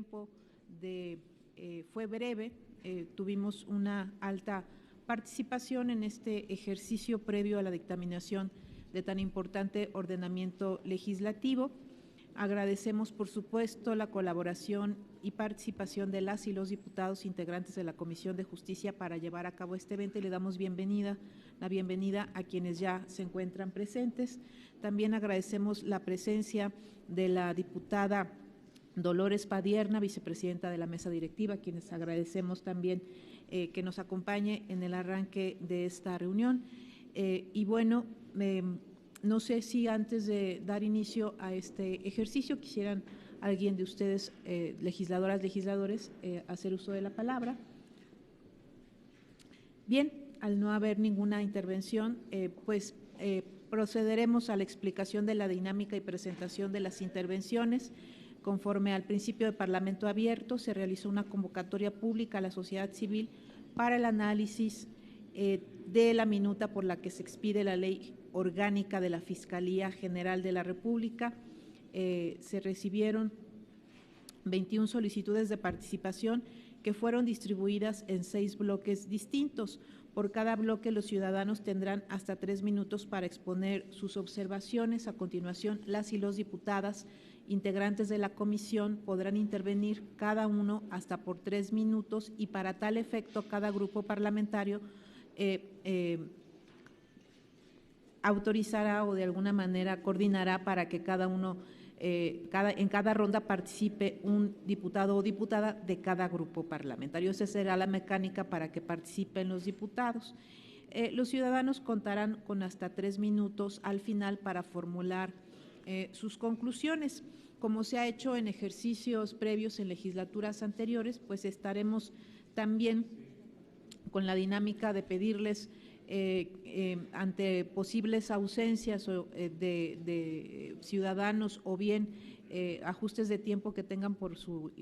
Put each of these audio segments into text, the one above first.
tiempo fue breve, tuvimos una alta participación en este ejercicio previo a la dictaminación de tan importante ordenamiento legislativo. Agradecemos, por supuesto, la colaboración y participación de las y los diputados integrantes de la Comisión de Justicia para llevar a cabo este evento y le damos la bienvenida a quienes ya se encuentran presentes. También agradecemos la presencia de la diputada Dolores Padierna, vicepresidenta de la mesa directiva, a quienes agradecemos también que nos acompañe en el arranque de esta reunión. Y bueno, no sé si antes de dar inicio a este ejercicio quisieran alguien de ustedes, legisladoras, legisladores, hacer uso de la palabra. Bien, al no haber ninguna intervención, procederemos a la explicación de la dinámica y presentación de las intervenciones. Conforme al principio de Parlamento abierto, se realizó una convocatoria pública a la sociedad civil para el análisis de la minuta por la que se expide la Ley Orgánica de la Fiscalía General de la República. Se recibieron 21 solicitudes de participación que fueron distribuidas en 6 bloques distintos. Por cada bloque, los ciudadanos tendrán hasta 3 minutos para exponer sus observaciones. A continuación, las y los diputadas integrantes de la comisión podrán intervenir cada uno hasta por 3 minutos y para tal efecto cada grupo parlamentario autorizará o de alguna manera coordinará para que cada uno, en cada ronda participe un diputado o diputada de cada grupo parlamentario. Esa será la mecánica para que participen los diputados. Los ciudadanos contarán con hasta 3 minutos al final para formular sus conclusiones. Como se ha hecho en ejercicios previos en legislaturas anteriores, pues estaremos también con la dinámica de pedirles ante posibles ausencias de ciudadanos o bien ajustes de tiempo que tengan por su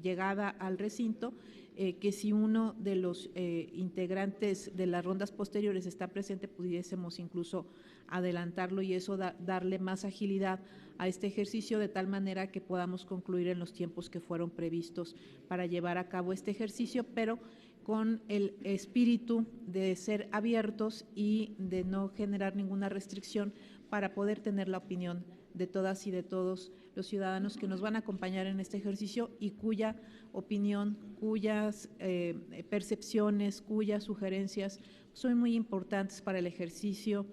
llegada al recinto, que si uno de los integrantes de las rondas posteriores está presente, pudiésemos incluso adelantarlo y eso darle más agilidad a este ejercicio de tal manera que podamos concluir en los tiempos que fueron previstos para llevar a cabo este ejercicio, pero con el espíritu de ser abiertos y de no generar ninguna restricción para poder tener la opinión de todas y de todos los ciudadanos que nos van a acompañar en este ejercicio y cuya opinión, cuyas percepciones, cuyas sugerencias son muy importantes para el ejercicio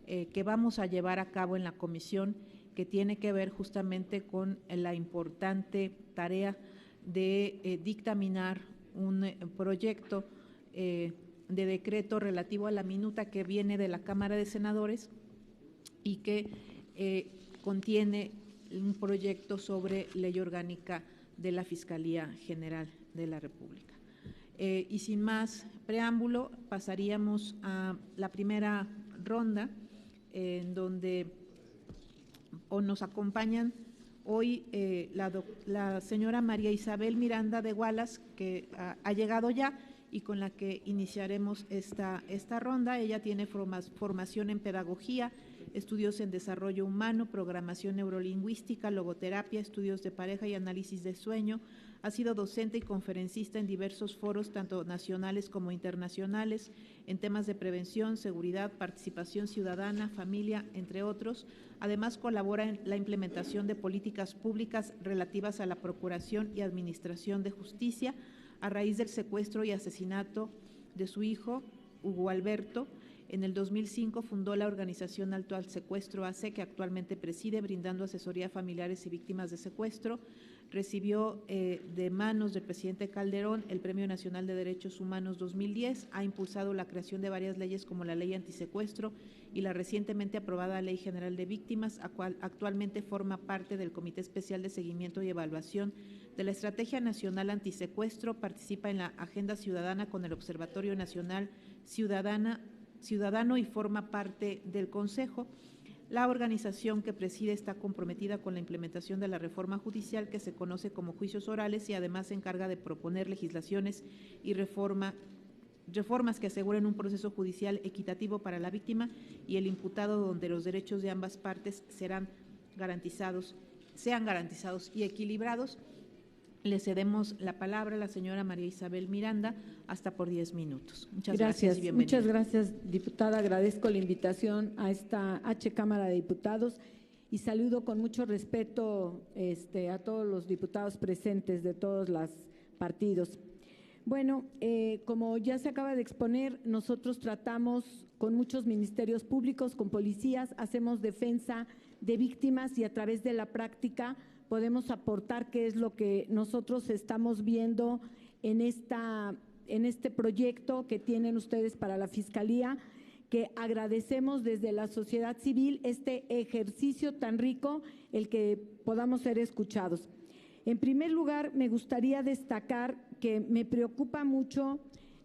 que vamos a llevar a cabo en la comisión, que tiene que ver justamente con la importante tarea de dictaminar un proyecto de decreto relativo a la minuta que viene de la Cámara de Senadores y que contiene un proyecto sobre ley orgánica de la Fiscalía General de la República. Y sin más preámbulo, pasaríamos a la primera ronda, en donde nos acompañan hoy la señora María Isabel Miranda de Gualas, que ha llegado ya y con la que iniciaremos esta ronda. Ella tiene formación en pedagogía, estudios en desarrollo humano, programación neurolingüística, logoterapia, estudios de pareja y análisis de sueño. Ha sido docente y conferencista en diversos foros, tanto nacionales como internacionales, en temas de prevención, seguridad, participación ciudadana, familia, entre otros. Además, colabora en la implementación de políticas públicas relativas a la procuración y administración de justicia a raíz del secuestro y asesinato de su hijo, Hugo Alberto. En el 2005 fundó la organización Alto al Secuestro AC, que actualmente preside, brindando asesoría a familiares y víctimas de secuestro. Recibió de manos del presidente Calderón el Premio Nacional de Derechos Humanos 2010, ha impulsado la creación de varias leyes como la Ley Antisecuestro y la recientemente aprobada Ley General de Víctimas, actualmente forma parte del Comité Especial de Seguimiento y Evaluación de la Estrategia Nacional Antisecuestro, participa en la Agenda Ciudadana con el Observatorio Nacional Ciudadano y forma parte del Consejo. La organización que preside está comprometida con la implementación de la reforma judicial que se conoce como juicios orales y además se encarga de proponer legislaciones y reformas que aseguren un proceso judicial equitativo para la víctima y el imputado, donde los derechos de ambas partes sean garantizados y equilibrados. Le cedemos la palabra a la señora María Isabel Miranda, hasta por 10 minutos. Muchas gracias y bienvenida. Muchas gracias, diputada. Agradezco la invitación a esta Cámara de Diputados y saludo con mucho respeto a todos los diputados presentes de todos los partidos. Bueno, como ya se acaba de exponer, nosotros tratamos con muchos ministerios públicos, con policías, hacemos defensa de víctimas y a través de la práctica podemos aportar qué es lo que nosotros estamos viendo en este proyecto que tienen ustedes para la Fiscalía, que agradecemos desde la sociedad civil este ejercicio tan rico, el que podamos ser escuchados. En primer lugar, me gustaría destacar que me preocupa mucho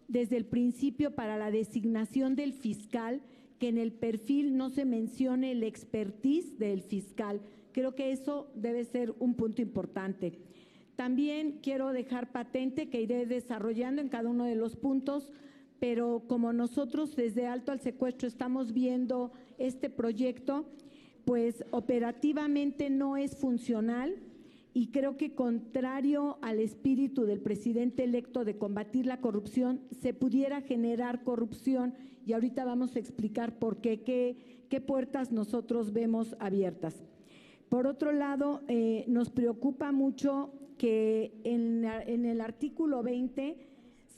desde el principio para la designación del fiscal, que en el perfil no se mencione el expertise del fiscal. Creo que eso debe ser un punto importante. También quiero dejar patente que iré desarrollando en cada uno de los puntos, pero como nosotros desde Alto al Secuestro estamos viendo este proyecto, pues operativamente no es funcional y creo que contrario al espíritu del presidente electo de combatir la corrupción, se pudiera generar corrupción y ahorita vamos a explicar por qué puertas nosotros vemos abiertas. Por otro lado, nos preocupa mucho que en el artículo 20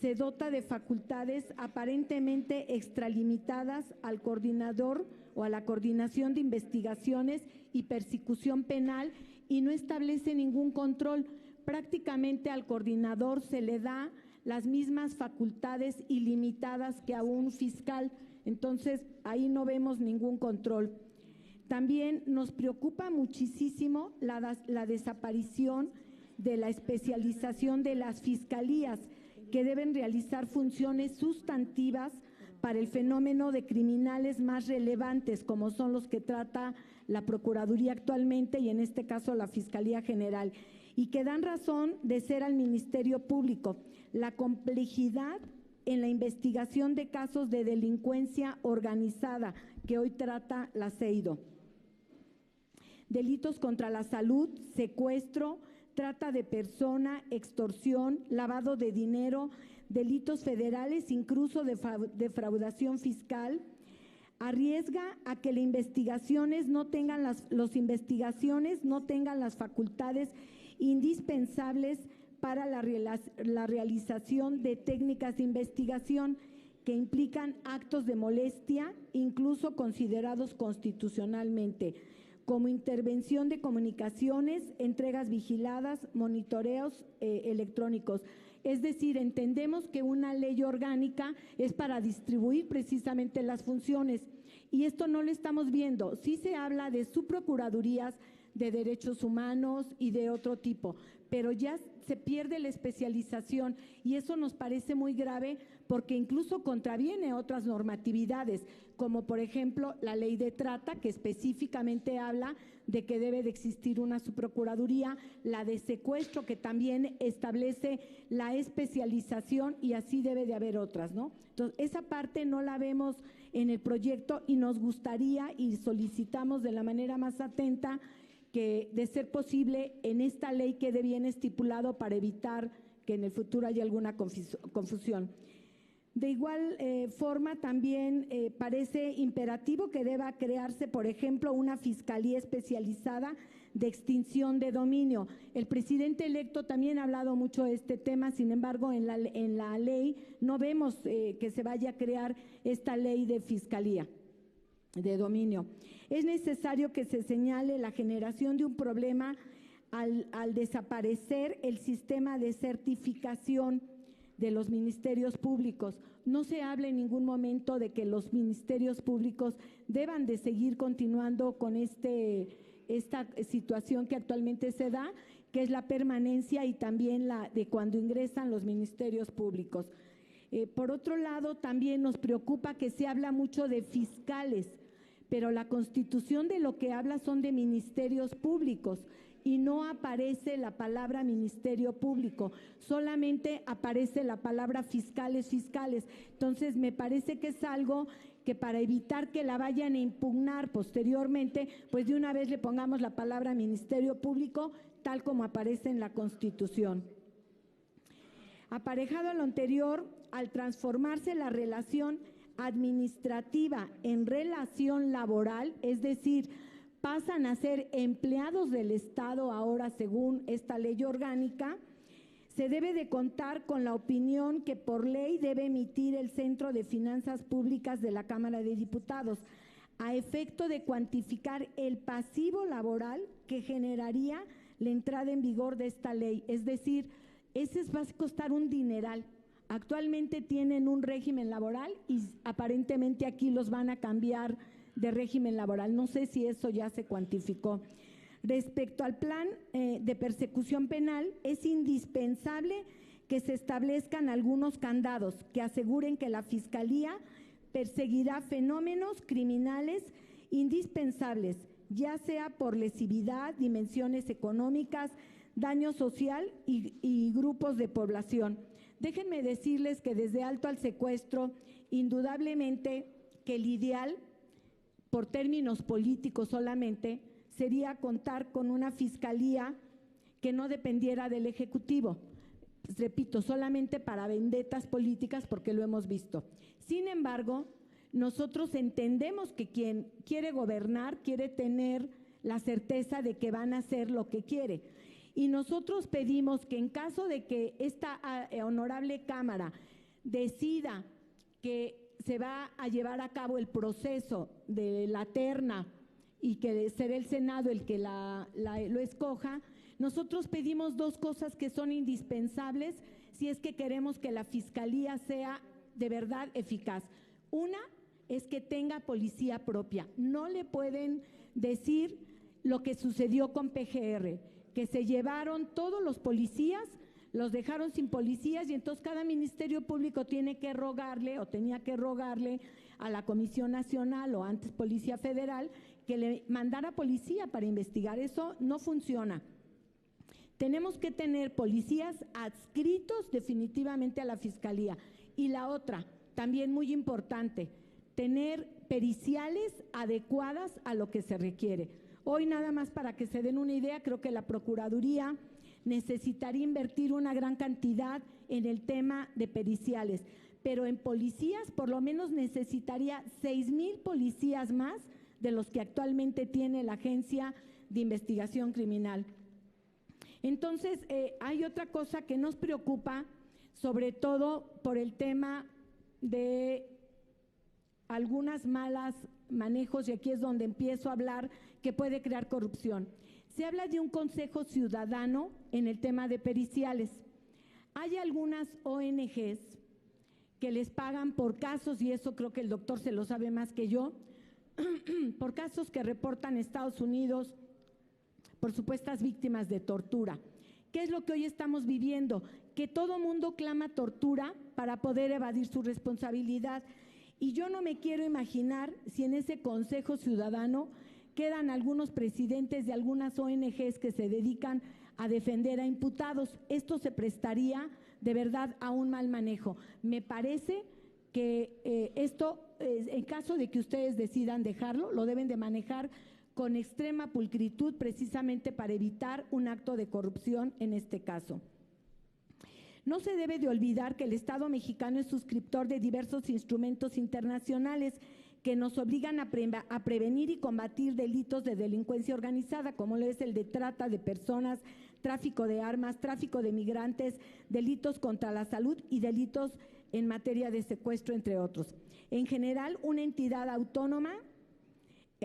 se dota de facultades aparentemente extralimitadas al coordinador o a la coordinación de investigaciones y persecución penal y no establece ningún control. Prácticamente al coordinador se le da las mismas facultades ilimitadas que a un fiscal, entonces ahí no vemos ningún control. También nos preocupa muchísimo la desaparición de la especialización de las fiscalías, que deben realizar funciones sustantivas para el fenómeno de criminales más relevantes, como son los que trata la Procuraduría actualmente y en este caso la Fiscalía General, y que dan razón de ser al Ministerio Público. La complejidad en la investigación de casos de delincuencia organizada que hoy trata la CEIDO. Delitos contra la salud, secuestro, trata de persona, extorsión, lavado de dinero, delitos federales, incluso defraudación fiscal, arriesga a que las investigaciones no tengan las facultades indispensables para la realización de técnicas de investigación que implican actos de molestia, incluso considerados constitucionalmente, como intervención de comunicaciones, entregas vigiladas, monitoreos electrónicos. Es decir, entendemos que una ley orgánica es para distribuir precisamente las funciones y esto no lo estamos viendo. Sí se habla de subprocuradurías de derechos humanos y de otro tipo, pero ya se pierde la especialización y eso nos parece muy grave porque incluso contraviene otras normatividades, como por ejemplo la ley de trata, que específicamente habla de que debe de existir una subprocuraduría, la de secuestro, que también establece la especialización y así debe de haber otras, ¿no? Entonces, esa parte no la vemos en el proyecto y nos gustaría y solicitamos de la manera más atenta que, de ser posible, en esta ley quede bien estipulado para evitar que en el futuro haya alguna confusión. De igual forma, también parece imperativo que deba crearse, por ejemplo, una fiscalía especializada de extinción de dominio. El presidente electo también ha hablado mucho de este tema, sin embargo, en la ley no vemos que se vaya a crear esta ley de fiscalía de dominio. Es necesario que se señale la generación de un problema al desaparecer el sistema de certificación de los ministerios públicos. No se habla en ningún momento de que los ministerios públicos deban de seguir continuando con esta situación que actualmente se da, que es la permanencia y también la de cuando ingresan los ministerios públicos. Por otro lado, también nos preocupa que se habla mucho de fiscales, pero la Constitución de lo que habla son de ministerios públicos y no aparece la palabra ministerio público, solamente aparece la palabra fiscales. Entonces, me parece que es algo que para evitar que la vayan a impugnar posteriormente, pues de una vez le pongamos la palabra ministerio público tal como aparece en la Constitución. Aparejado a lo anterior, al transformarse la relación administrativa en relación laboral, es decir, pasan a ser empleados del Estado ahora según esta ley orgánica, se debe de contar con la opinión que por ley debe emitir el Centro de Finanzas Públicas de la Cámara de Diputados, a efecto de cuantificar el pasivo laboral que generaría la entrada en vigor de esta ley. Es decir, ese va a costar un dineral. Actualmente tienen un régimen laboral y aparentemente aquí los van a cambiar de régimen laboral. No sé si eso ya se cuantificó. Respecto al plan de persecución penal, es indispensable que se establezcan algunos candados que aseguren que la Fiscalía perseguirá fenómenos criminales indispensables, ya sea por lesividad, dimensiones económicas, daño social y grupos de población. Déjenme decirles que desde Alto al Secuestro, indudablemente que el ideal, por términos políticos solamente, sería contar con una fiscalía que no dependiera del Ejecutivo. Repito, solamente para vendetas políticas, porque lo hemos visto. Sin embargo, nosotros entendemos que quien quiere gobernar quiere tener la certeza de que van a hacer lo que quiere. Y nosotros pedimos que en caso de que esta honorable Cámara decida que se va a llevar a cabo el proceso de la terna y que será el Senado el que lo escoja, nosotros pedimos dos cosas que son indispensables si es que queremos que la Fiscalía sea de verdad eficaz. Una es que tenga policía propia. No le pueden decir lo que sucedió con PGR, que se llevaron todos los policías, los dejaron sin policías y entonces cada Ministerio Público tiene que rogarle o tenía que rogarle a la Comisión Nacional o antes Policía Federal que le mandara policía para investigar. Eso no funciona. Tenemos que tener policías adscritos definitivamente a la Fiscalía. Y la otra, también muy importante, tener periciales adecuadas a lo que se requiere. Hoy nada más para que se den una idea, creo que la Procuraduría necesitaría invertir una gran cantidad en el tema de periciales, pero en policías por lo menos necesitaría 6,000 policías más de los que actualmente tiene la Agencia de Investigación Criminal. Entonces, hay otra cosa que nos preocupa, sobre todo por el tema de algunas malas manejos, y aquí es donde empiezo a hablar que puede crear corrupción. Se habla de un consejo ciudadano en el tema de periciales. Hay algunas ONGs que les pagan por casos, y eso creo que el doctor se lo sabe más que yo, por casos que reportan Estados Unidos por supuestas víctimas de tortura. ¿Qué es lo que hoy estamos viviendo? Que todo mundo clama tortura para poder evadir su responsabilidad. Y yo no me quiero imaginar si en ese Consejo Ciudadano quedan algunos presidentes de algunas ONGs que se dedican a defender a imputados. Esto se prestaría de verdad a un mal manejo. Me parece que esto, en caso de que ustedes decidan dejarlo, lo deben de manejar con extrema pulcritud, precisamente para evitar un acto de corrupción en este caso. No se debe de olvidar que el Estado mexicano es suscriptor de diversos instrumentos internacionales que nos obligan a prevenir y combatir delitos de delincuencia organizada, como lo es el de trata de personas, tráfico de armas, tráfico de migrantes, delitos contra la salud y delitos en materia de secuestro, entre otros. En general, una entidad autónoma,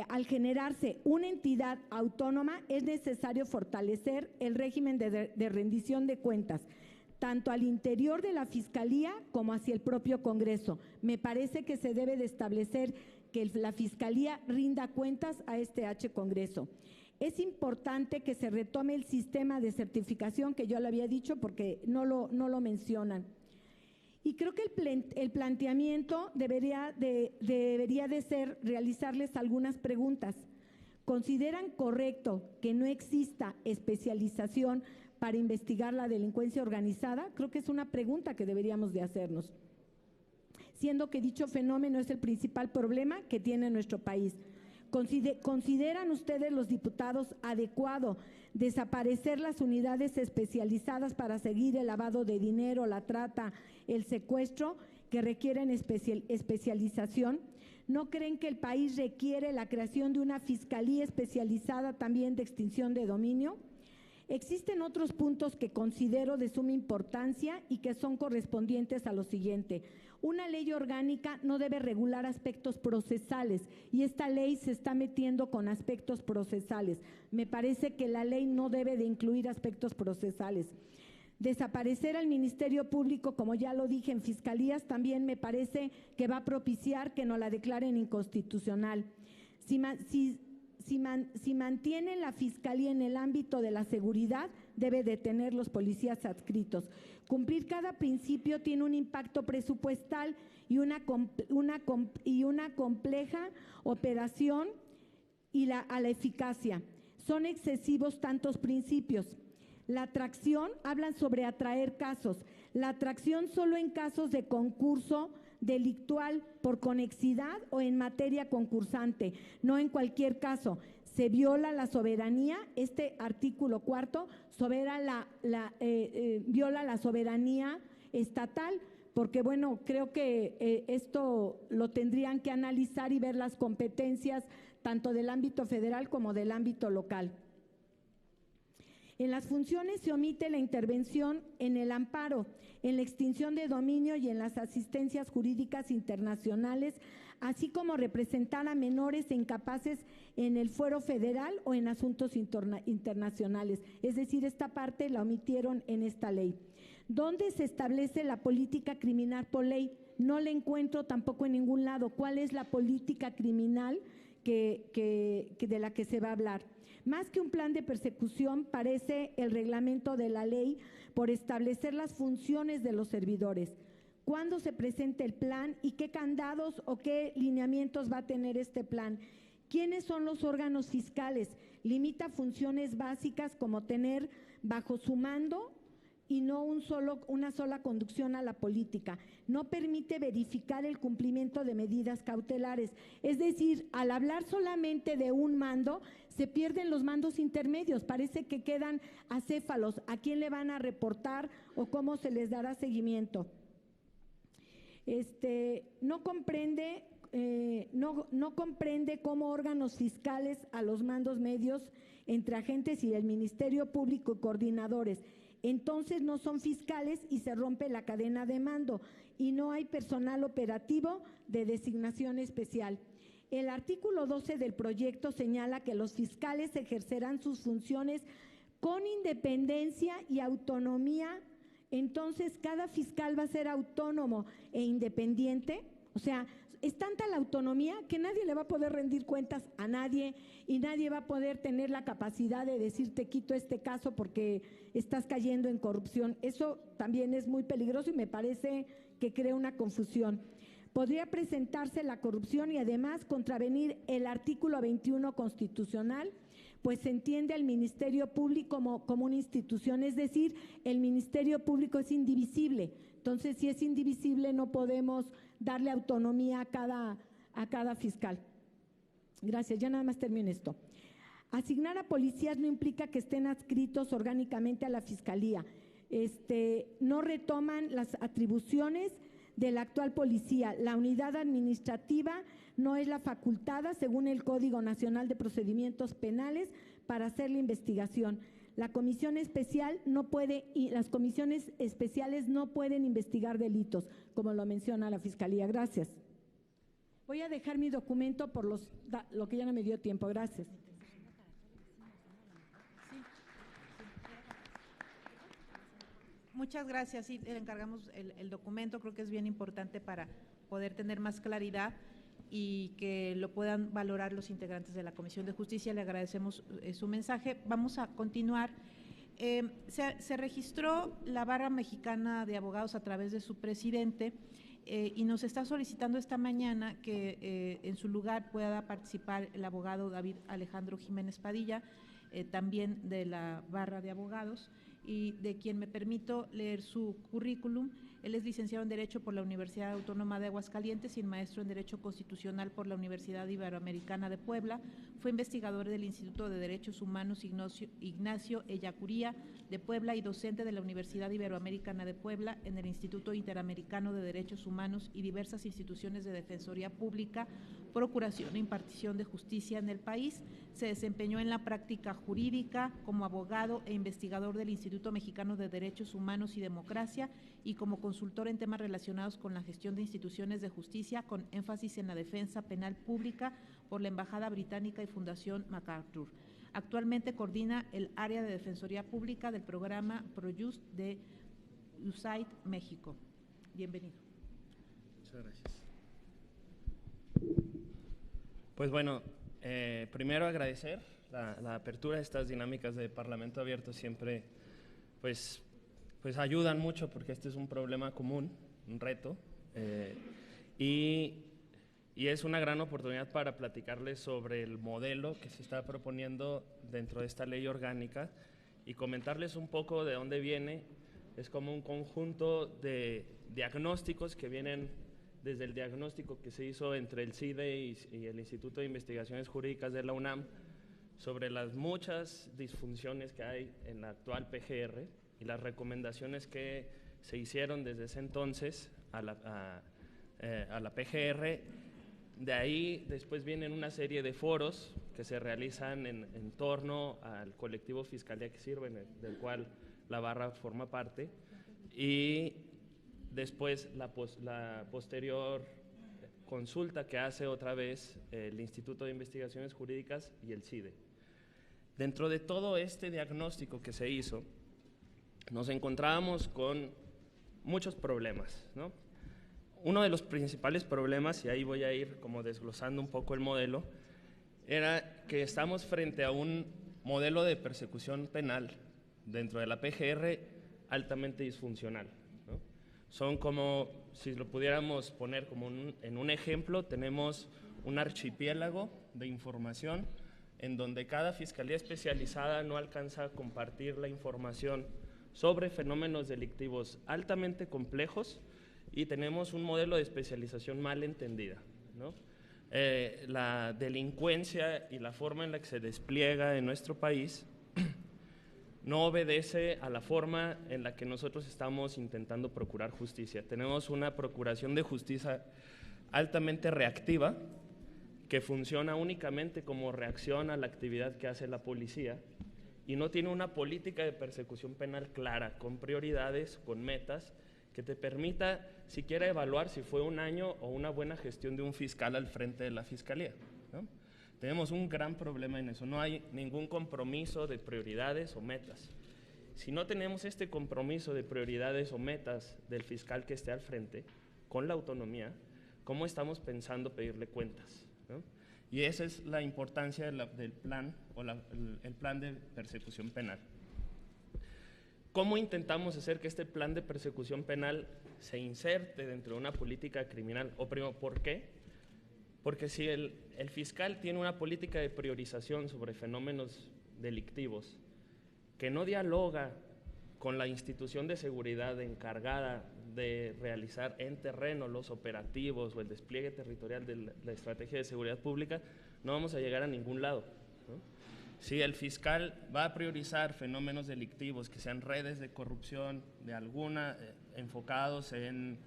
al generarse una entidad autónoma, es necesario fortalecer el régimen de rendición de cuentas, tanto al interior de la Fiscalía como hacia el propio Congreso. Me parece que se debe de establecer que la Fiscalía rinda cuentas a este Congreso. Es importante que se retome el sistema de certificación, que yo lo había dicho porque no lo mencionan. Y creo que el planteamiento debería de ser realizarles algunas preguntas. ¿Consideran correcto que no exista especialización para investigar la delincuencia organizada? Creo que es una pregunta que deberíamos de hacernos, siendo que dicho fenómeno es el principal problema que tiene nuestro país. ¿Consideran ustedes, los diputados, adecuado desaparecer las unidades especializadas para seguir el lavado de dinero, la trata, el secuestro, que requieren especialización? ¿No creen que el país requiere la creación de una fiscalía especializada también de extinción de dominio? Existen otros puntos que considero de suma importancia y que son correspondientes a lo siguiente. Una ley orgánica no debe regular aspectos procesales y esta ley se está metiendo con aspectos procesales. Me parece que la ley no debe de incluir aspectos procesales. Desaparecer al Ministerio Público, como ya lo dije, en fiscalías también me parece que va a propiciar que nos la declaren inconstitucional. Si mantienen la Fiscalía en el ámbito de la seguridad, debe de tener los policías adscritos. Cumplir cada principio tiene un impacto presupuestal y una compleja operación a la eficacia. Son excesivos tantos principios. La atracción, hablan sobre atraer casos. La atracción solo en casos de concurso delictual por conexidad o en materia concursante, no en cualquier caso. Se viola la soberanía, este artículo 4 viola la soberanía estatal, porque bueno, creo que esto lo tendrían que analizar y ver las competencias tanto del ámbito federal como del ámbito local. En las funciones se omite la intervención en el amparo, en la extinción de dominio y en las asistencias jurídicas internacionales, así como representar a menores e incapaces en el fuero federal o en asuntos internacionales. Es decir, esta parte la omitieron en esta ley. ¿Dónde se establece la política criminal por ley? No la encuentro tampoco en ningún lado. ¿Cuál es la política criminal de la que se va a hablar? Más que un plan de persecución, parece el reglamento de la ley por establecer las funciones de los servidores. ¿Cuándo se presenta el plan y qué candados o qué lineamientos va a tener este plan? ¿Quiénes son los órganos fiscales? Limita funciones básicas como tener bajo su mando y no una sola conducción a la política. No permite verificar el cumplimiento de medidas cautelares. Es decir, al hablar solamente de un mando, se pierden los mandos intermedios. Parece que quedan acéfalos. ¿A quién le van a reportar o cómo se les dará seguimiento? No comprende cómo órganos fiscales a los mandos medios entre agentes y el Ministerio Público y coordinadores. Entonces no son fiscales y se rompe la cadena de mando y no hay personal operativo de designación especial. El artículo 12 del proyecto señala que los fiscales ejercerán sus funciones con independencia y autonomía. Entonces, cada fiscal va a ser autónomo e independiente. O sea, es tanta la autonomía que nadie le va a poder rendir cuentas a nadie y nadie va a poder tener la capacidad de decir te quito este caso porque estás cayendo en corrupción. Eso también es muy peligroso y me parece que crea una confusión. Podría presentarse la corrupción y además contravenir el artículo 21 constitucional, pues se entiende al Ministerio Público como una institución, es decir, el Ministerio Público es indivisible. Entonces, si es indivisible, no podemos darle autonomía a cada fiscal. Gracias, ya nada más termino esto. Asignar a policías no implica que estén adscritos orgánicamente a la Fiscalía. No retoman las atribuciones de la actual policía. La unidad administrativa no es la facultada, según el Código Nacional de Procedimientos Penales, para hacer la investigación. La comisión especial no puede, y las comisiones especiales no pueden investigar delitos, como lo menciona la Fiscalía. Gracias. Voy a dejar mi documento por lo que ya no me dio tiempo. Gracias. Muchas gracias. Sí, le encargamos el documento, creo que es bien importante para poder tener más claridad y que lo puedan valorar los integrantes de la Comisión de Justicia. Le agradecemos su mensaje. Vamos a continuar. Se registró la Barra Mexicana de Abogados a través de su presidente y nos está solicitando esta mañana que en su lugar pueda participar el abogado David Alejandro Jiménez Padilla, también de la Barra de Abogados. y de quien me permito leer su currículum. Él es licenciado en Derecho por la Universidad Autónoma de Aguascalientes y maestro en Derecho Constitucional por la Universidad Iberoamericana de Puebla. Fue investigador del Instituto de Derechos Humanos Ignacio Ellacuría de Puebla y docente de la Universidad Iberoamericana de Puebla en el Instituto Interamericano de Derechos Humanos y diversas instituciones de Defensoría Pública, Procuración e Impartición de Justicia en el país. Se desempeñó en la práctica jurídica como abogado e investigador del Instituto Mexicano de Derechos Humanos y Democracia y como consultor en temas relacionados con la gestión de instituciones de justicia, con énfasis en la defensa penal pública por la Embajada Británica y Fundación MacArthur. Actualmente coordina el área de Defensoría Pública del programa ProJust de USAID México. Bienvenido. Muchas gracias. Pues bueno, primero agradecer la apertura de estas dinámicas de Parlamento Abierto. Siempre pues ayudan mucho porque este es un problema común, un reto, y es una gran oportunidad para platicarles sobre el modelo que se está proponiendo dentro de esta ley orgánica y comentarles un poco de dónde viene. Es como un conjunto de diagnósticos que vienen desde el diagnóstico que se hizo entre el CIDE y el Instituto de Investigaciones Jurídicas de la UNAM sobre las muchas disfunciones que hay en la actual PGR y las recomendaciones que se hicieron desde ese entonces a la PGR. De ahí después vienen una serie de foros que se realizan en torno al colectivo Fiscalía que Sirve, del cual la barra forma parte, y después la posterior consulta que hace otra vez el Instituto de Investigaciones Jurídicas y el CIDE. Dentro de todo este diagnóstico que se hizo, nos encontrábamos con muchos problemas, ¿no? Uno de los principales problemas, y ahí voy a ir como desglosando un poco el modelo, era que estamos frente a un modelo de persecución penal dentro de la PGR altamente disfuncional, ¿no? Son como, si lo pudiéramos poner como en un ejemplo, tenemos un archipiélago de información en donde cada fiscalía especializada no alcanza a compartir la información sobre fenómenos delictivos altamente complejos, y tenemos un modelo de especialización mal entendida, ¿no? La delincuencia y la forma en la que se despliega en nuestro país no obedece a la forma en la que nosotros estamos intentando procurar justicia. Tenemos una procuración de justicia altamente reactiva que funciona únicamente como reacción a la actividad que hace la policía y no tiene una política de persecución penal clara, con prioridades, con metas, que te permita siquiera evaluar si fue un año o una buena gestión de un fiscal al frente de la fiscalía, ¿no? Tenemos un gran problema en eso, no hay ningún compromiso de prioridades o metas. Si no tenemos este compromiso de prioridades o metas del fiscal que esté al frente, con la autonomía, ¿cómo estamos pensando pedirle cuentas, ¿no? Y esa es la importancia del plan o el plan de persecución penal. ¿Cómo intentamos hacer que este plan de persecución penal se inserte dentro de una política criminal? O primero, ¿por qué? Porque si el fiscal tiene una política de priorización sobre fenómenos delictivos que no dialoga con la institución de seguridad encargada de realizar en terreno los operativos o el despliegue territorial de la estrategia de seguridad pública, no vamos a llegar a ningún lado, ¿no? Si el fiscal va a priorizar fenómenos delictivos que sean redes de corrupción de alguna, enfocados en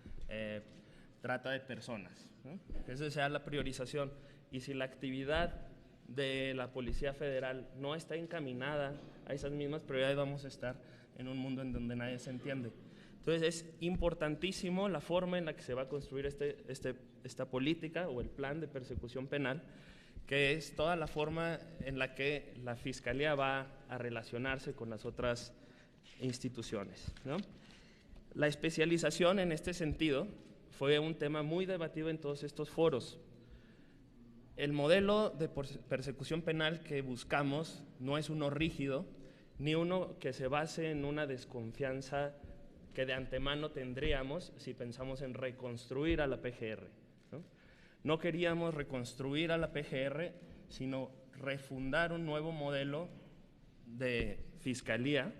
trata de personas, ¿no? Que esa sea la priorización, y si la actividad de la Policía Federal no está encaminada a esas mismas prioridades, vamos a estar en un mundo en donde nadie se entiende. Entonces es importantísimo la forma en la que se va a construir esta política o el plan de persecución penal, que es toda la forma en la que la Fiscalía va a relacionarse con las otras instituciones, ¿no? La especialización en este sentido fue un tema muy debatido en todos estos foros. El modelo de persecución penal que buscamos no es uno rígido, ni uno que se base en una desconfianza que de antemano tendríamos si pensamos en reconstruir a la PGR, ¿no? No queríamos reconstruir a la PGR, sino refundar un nuevo modelo de fiscalía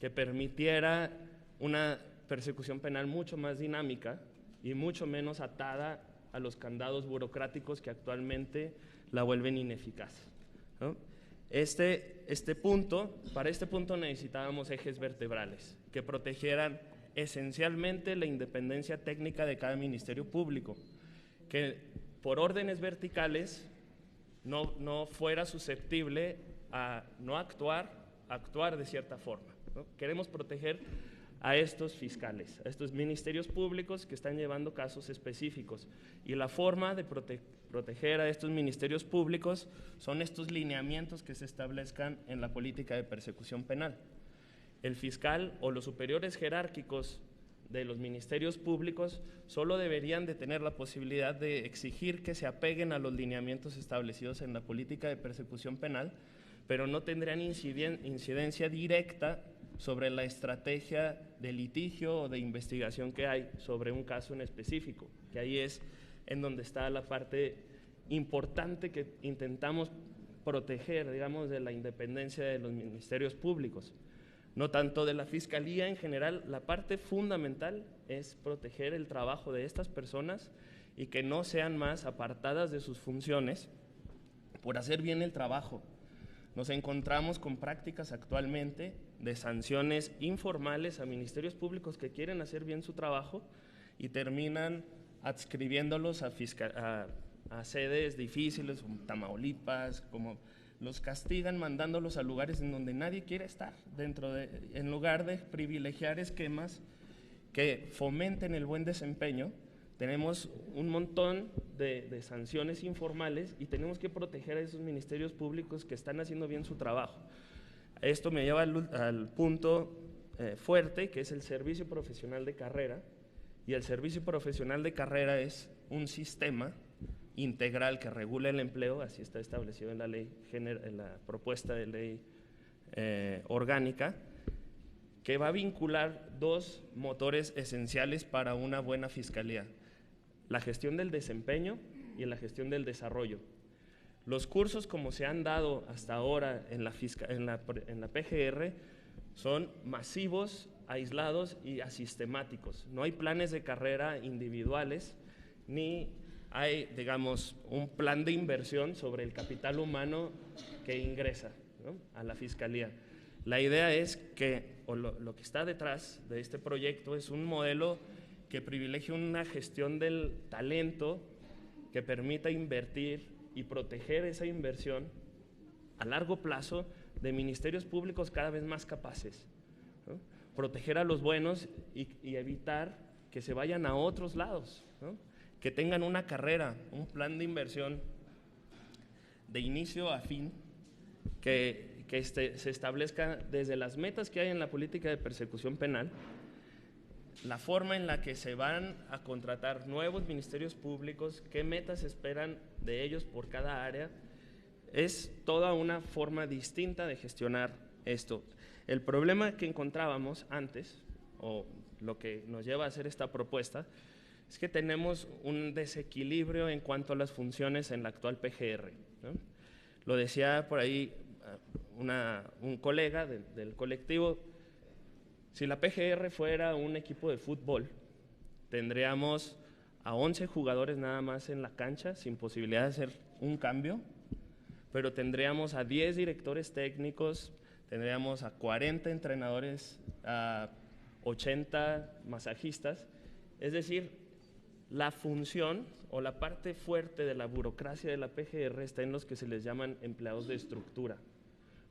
que permitiera una persecución penal mucho más dinámica y mucho menos atada a los candados burocráticos que actualmente la vuelven ineficaz, ¿no? Para este punto necesitábamos ejes vertebrales que protegieran esencialmente la independencia técnica de cada ministerio público, que por órdenes verticales no fuera susceptible a no actuar de cierta forma, ¿no? Queremos proteger a estos fiscales, a estos ministerios públicos que están llevando casos específicos, y la forma de proteger a estos ministerios públicos son estos lineamientos que se establezcan en la política de persecución penal. El fiscal o los superiores jerárquicos de los ministerios públicos solo deberían de tener la posibilidad de exigir que se apeguen a los lineamientos establecidos en la política de persecución penal, pero no tendrían incidencia directa sobre la estrategia de litigio o de investigación que hay sobre un caso en específico, que ahí es en donde está la parte importante que intentamos proteger, digamos, de la independencia de los ministerios públicos. No tanto de la Fiscalía en general, la parte fundamental es proteger el trabajo de estas personas y que no sean más apartadas de sus funciones por hacer bien el trabajo. Nos encontramos con prácticas actualmente de sanciones informales a ministerios públicos que quieren hacer bien su trabajo y terminan adscribiéndolos a sedes difíciles, como Tamaulipas, como los castigan mandándolos a lugares en donde nadie quiere estar, en lugar de privilegiar esquemas que fomenten el buen desempeño. Tenemos un montón de sanciones informales y tenemos que proteger a esos ministerios públicos que están haciendo bien su trabajo. Esto me lleva al punto fuerte, que es el servicio profesional de carrera, y el servicio profesional de carrera es un sistema integral que regula el empleo, así está establecido en la ley, en la propuesta de ley orgánica, que va a vincular dos motores esenciales para una buena fiscalía: la gestión del desempeño y la gestión del desarrollo. Los cursos como se han dado hasta ahora en la PGR son masivos, aislados y asistemáticos. No hay planes de carrera individuales, ni hay, digamos, un plan de inversión sobre el capital humano que ingresa, ¿no?, a la Fiscalía. La idea es que, o lo que está detrás de este proyecto es un modelo que privilegie una gestión del talento que permita invertir y proteger esa inversión a largo plazo de ministerios públicos cada vez más capaces, ¿no? Proteger a los buenos y evitar que se vayan a otros lados, ¿no?, que tengan una carrera, un plan de inversión de inicio a fin, que se establezca desde las metas que hay en la política de persecución penal, la forma en la que se van a contratar nuevos ministerios públicos, qué metas esperan de ellos por cada área. Es toda una forma distinta de gestionar esto. El problema que encontrábamos antes, o lo que nos lleva a hacer esta propuesta, es que tenemos un desequilibrio en cuanto a las funciones en la actual PGR, ¿no? Lo decía por ahí un colega del colectivo: si la PGR fuera un equipo de fútbol, tendríamos a 11 jugadores nada más en la cancha, sin posibilidad de hacer un cambio, pero tendríamos a 10 directores técnicos, tendríamos a 40 entrenadores, a 80 masajistas. Es decir, la función o la parte fuerte de la burocracia de la PGR está en los que se les llaman empleados de estructura,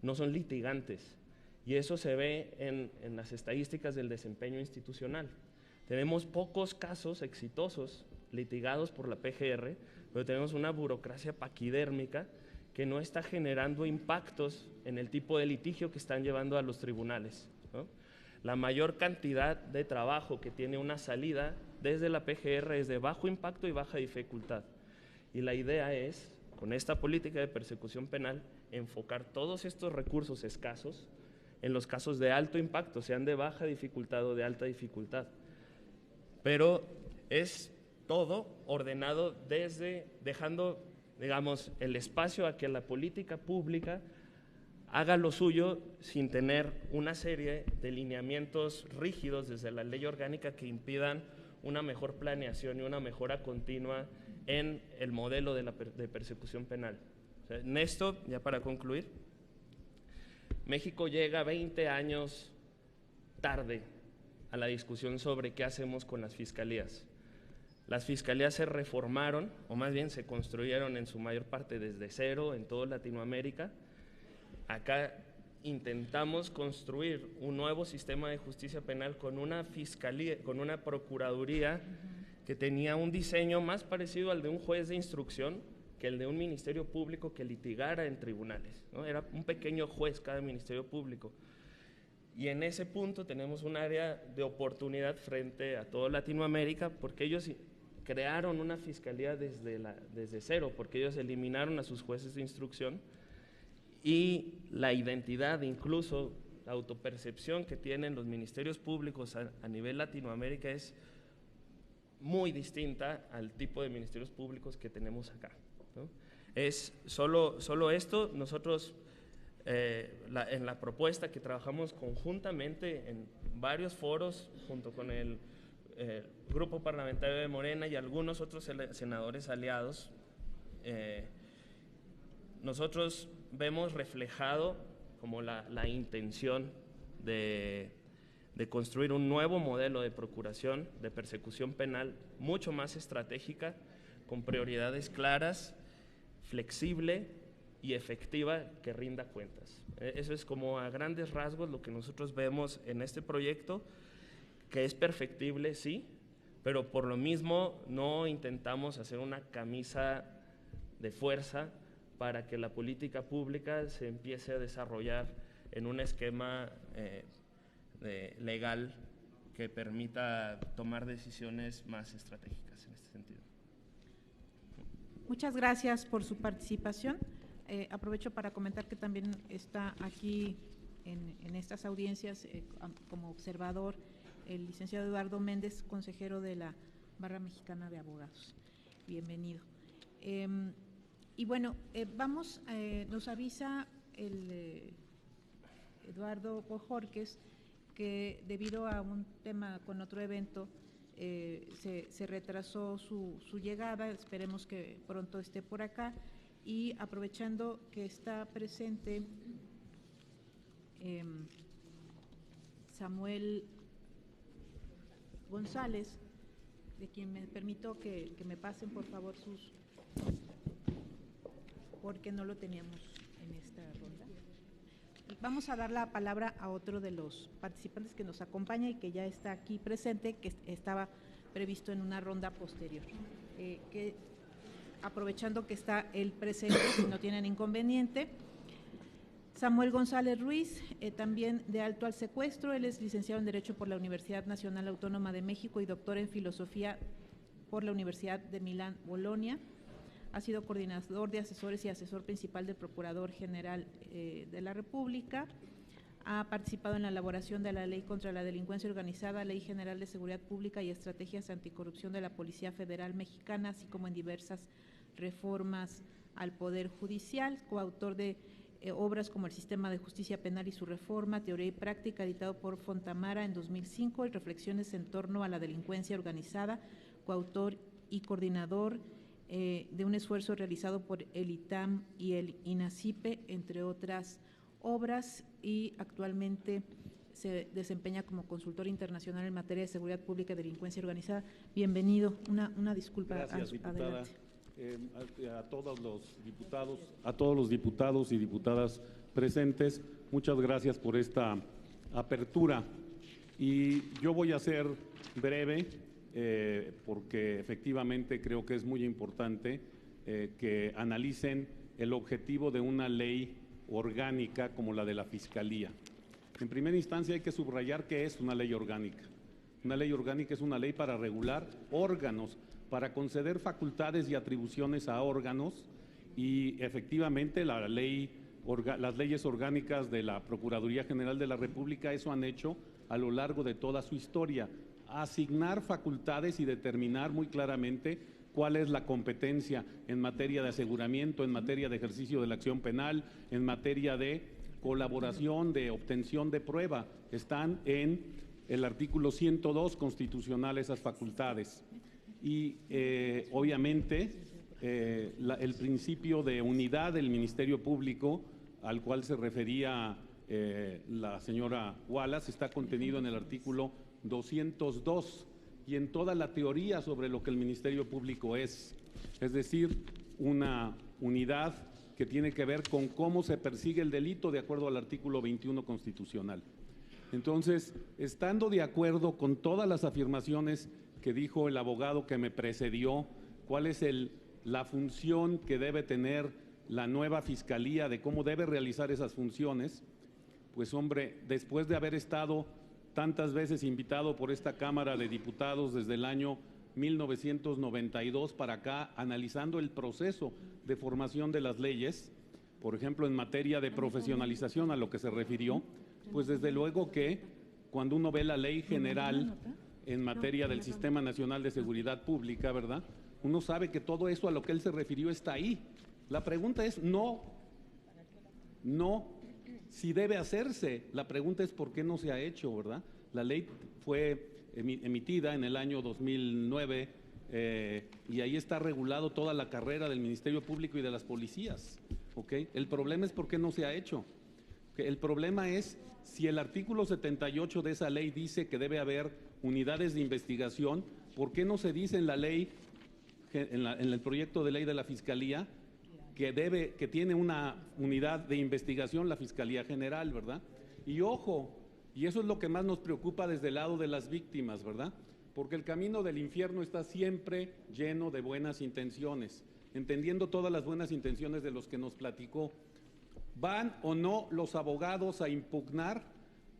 no son litigantes. Y eso se ve en las estadísticas del desempeño institucional. Tenemos pocos casos exitosos litigados por la PGR, pero tenemos una burocracia paquidérmica que no está generando impactos en el tipo de litigio que están llevando a los tribunales, ¿no? La mayor cantidad de trabajo que tiene una salida desde la PGR es de bajo impacto y baja dificultad. Y la idea es, con esta política de persecución penal, enfocar todos estos recursos escasos en los casos de alto impacto, sean de baja dificultad o de alta dificultad. Pero es todo ordenado dejando, digamos, el espacio a que la política pública haga lo suyo sin tener una serie de lineamientos rígidos desde la ley orgánica que impidan una mejor planeación y una mejora continua en el modelo de persecución penal. O sea, en esto, ya para concluir, México llega 20 años tarde a la discusión sobre qué hacemos con las fiscalías. Las fiscalías se reformaron, o más bien se construyeron en su mayor parte desde cero en toda Latinoamérica. Acá intentamos construir un nuevo sistema de justicia penal con una fiscalía, con una procuraduría que tenía un diseño más parecido al de un juez de instrucción que el de un ministerio público que litigara en tribunales, ¿no? Era un pequeño juez cada ministerio público. Y en ese punto tenemos un área de oportunidad frente a toda Latinoamérica, porque ellos crearon una fiscalía desde cero, porque ellos eliminaron a sus jueces de instrucción, y la identidad, incluso la autopercepción que tienen los ministerios públicos a nivel Latinoamérica es muy distinta al tipo de ministerios públicos que tenemos acá, ¿no? Es solo esto. Nosotros en la propuesta que trabajamos conjuntamente en varios foros junto con el grupo parlamentario de Morena y algunos otros senadores aliados, nosotros vemos reflejado como la intención de construir un nuevo modelo de procuración, de persecución penal mucho más estratégica, con prioridades claras, flexible y efectiva, que rinda cuentas. Eso es como a grandes rasgos lo que nosotros vemos en este proyecto, que es perfectible, sí, pero por lo mismo no intentamos hacer una camisa de fuerza para que la política pública se empiece a desarrollar en un esquema legal que permita tomar decisiones más estratégicas en este sentido. Muchas gracias por su participación. Aprovecho para comentar que también está aquí en estas audiencias como observador el licenciado Eduardo Méndez, consejero de la Barra Mexicana de Abogados. Bienvenido. Y bueno, nos avisa el Eduardo Bojorquez que debido a un tema con otro evento se retrasó su llegada. Esperemos que pronto esté por acá. Y aprovechando que está presente Samuel González, de quien me permito que me pasen por favor porque no lo teníamos en esta ronda. Vamos a dar la palabra a otro de los participantes que nos acompaña y que ya está aquí presente, que estaba previsto en una ronda posterior. Aprovechando que está él presente, si no tienen inconveniente, Samuel González Ruiz, también de alto al secuestro. Él es licenciado en Derecho por la Universidad Nacional Autónoma de México y doctor en Filosofía por la Universidad de Milán, Bolonia. Ha sido coordinador de asesores y asesor principal del Procurador General de la República. Ha participado en la elaboración de la Ley contra la Delincuencia Organizada, Ley General de Seguridad Pública y Estrategias Anticorrupción de la Policía Federal Mexicana, así como en diversas reformas al Poder Judicial. Coautor de obras como El Sistema de Justicia Penal y su Reforma, Teoría y Práctica, editado por Fontamara en 2005, y Reflexiones en torno a la delincuencia organizada. Coautor y coordinador de un esfuerzo realizado por el ITAM y el INACIPE, entre otras obras, y actualmente se desempeña como consultor internacional en materia de seguridad pública y delincuencia organizada. Bienvenido. Una disculpa. Gracias, diputada. Adelante. A todos los diputados y diputadas presentes, muchas gracias por esta apertura. Y yo voy a ser breve, porque efectivamente creo que es muy importante que analicen el objetivo de una ley orgánica como la de la Fiscalía. En primera instancia hay que subrayar qué es una ley orgánica. Una ley orgánica es una ley para regular órganos, para conceder facultades y atribuciones a órganos, y efectivamente las leyes orgánicas de la Procuraduría General de la República eso han hecho a lo largo de toda su historia, asignar facultades y determinar muy claramente cuál es la competencia en materia de aseguramiento, en materia de ejercicio de la acción penal, en materia de colaboración, de obtención de prueba. Están en el artículo 102 constitucional esas facultades. Y obviamente el principio de unidad del Ministerio Público al cual se refería la señora Wallace está contenido en el artículo 202 y en toda la teoría sobre lo que el Ministerio Público es decir, una unidad que tiene que ver con cómo se persigue el delito de acuerdo al artículo 21 constitucional. Entonces, estando de acuerdo con todas las afirmaciones que dijo el abogado que me precedió, cuál es la función que debe tener la nueva Fiscalía, de cómo debe realizar esas funciones, pues hombre, después de haber estado tantas veces invitado por esta Cámara de Diputados desde el año 1992 para acá, analizando el proceso de formación de las leyes, por ejemplo, en materia de profesionalización a lo que se refirió, pues desde luego que cuando uno ve la ley general en materia del Sistema Nacional de Seguridad Pública, ¿verdad? Uno sabe que todo eso a lo que él se refirió está ahí. La pregunta es no si debe hacerse, la pregunta es por qué no se ha hecho, ¿verdad? La ley fue emitida en el año 2009 y ahí está regulado toda la carrera del Ministerio Público y de las policías, ¿ok? El problema es por qué no se ha hecho. El problema es si el artículo 78 de esa ley dice que debe haber unidades de investigación, ¿por qué no se dice en la ley, en el proyecto de ley de la Fiscalía, que tiene una unidad de investigación la Fiscalía General, ¿verdad? Y ojo, y eso es lo que más nos preocupa desde el lado de las víctimas, ¿verdad? Porque el camino del infierno está siempre lleno de buenas intenciones, entendiendo todas las buenas intenciones de los que nos platicó. ¿Van o no los abogados a impugnar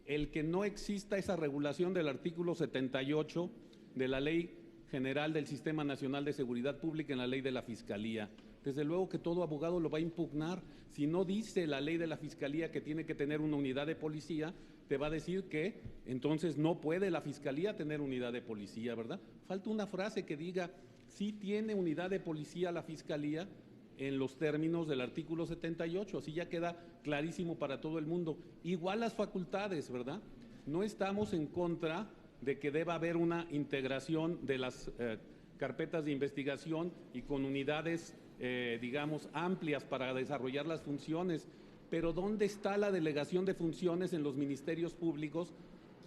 el que no exista esa regulación del artículo 78 de la Ley General del Sistema Nacional de Seguridad Pública en la Ley de la Fiscalía? Desde luego que todo abogado lo va a impugnar. Si no dice la ley de la Fiscalía que tiene que tener una unidad de policía, te va a decir que entonces no puede la Fiscalía tener unidad de policía, ¿verdad? Falta una frase que diga, sí tiene unidad de policía la Fiscalía en los términos del artículo 78, así ya queda clarísimo para todo el mundo. Igual las facultades, ¿verdad? No estamos en contra de que deba haber una integración de las carpetas de investigación y con unidades digamos, amplias para desarrollar las funciones, pero ¿dónde está la delegación de funciones en los ministerios públicos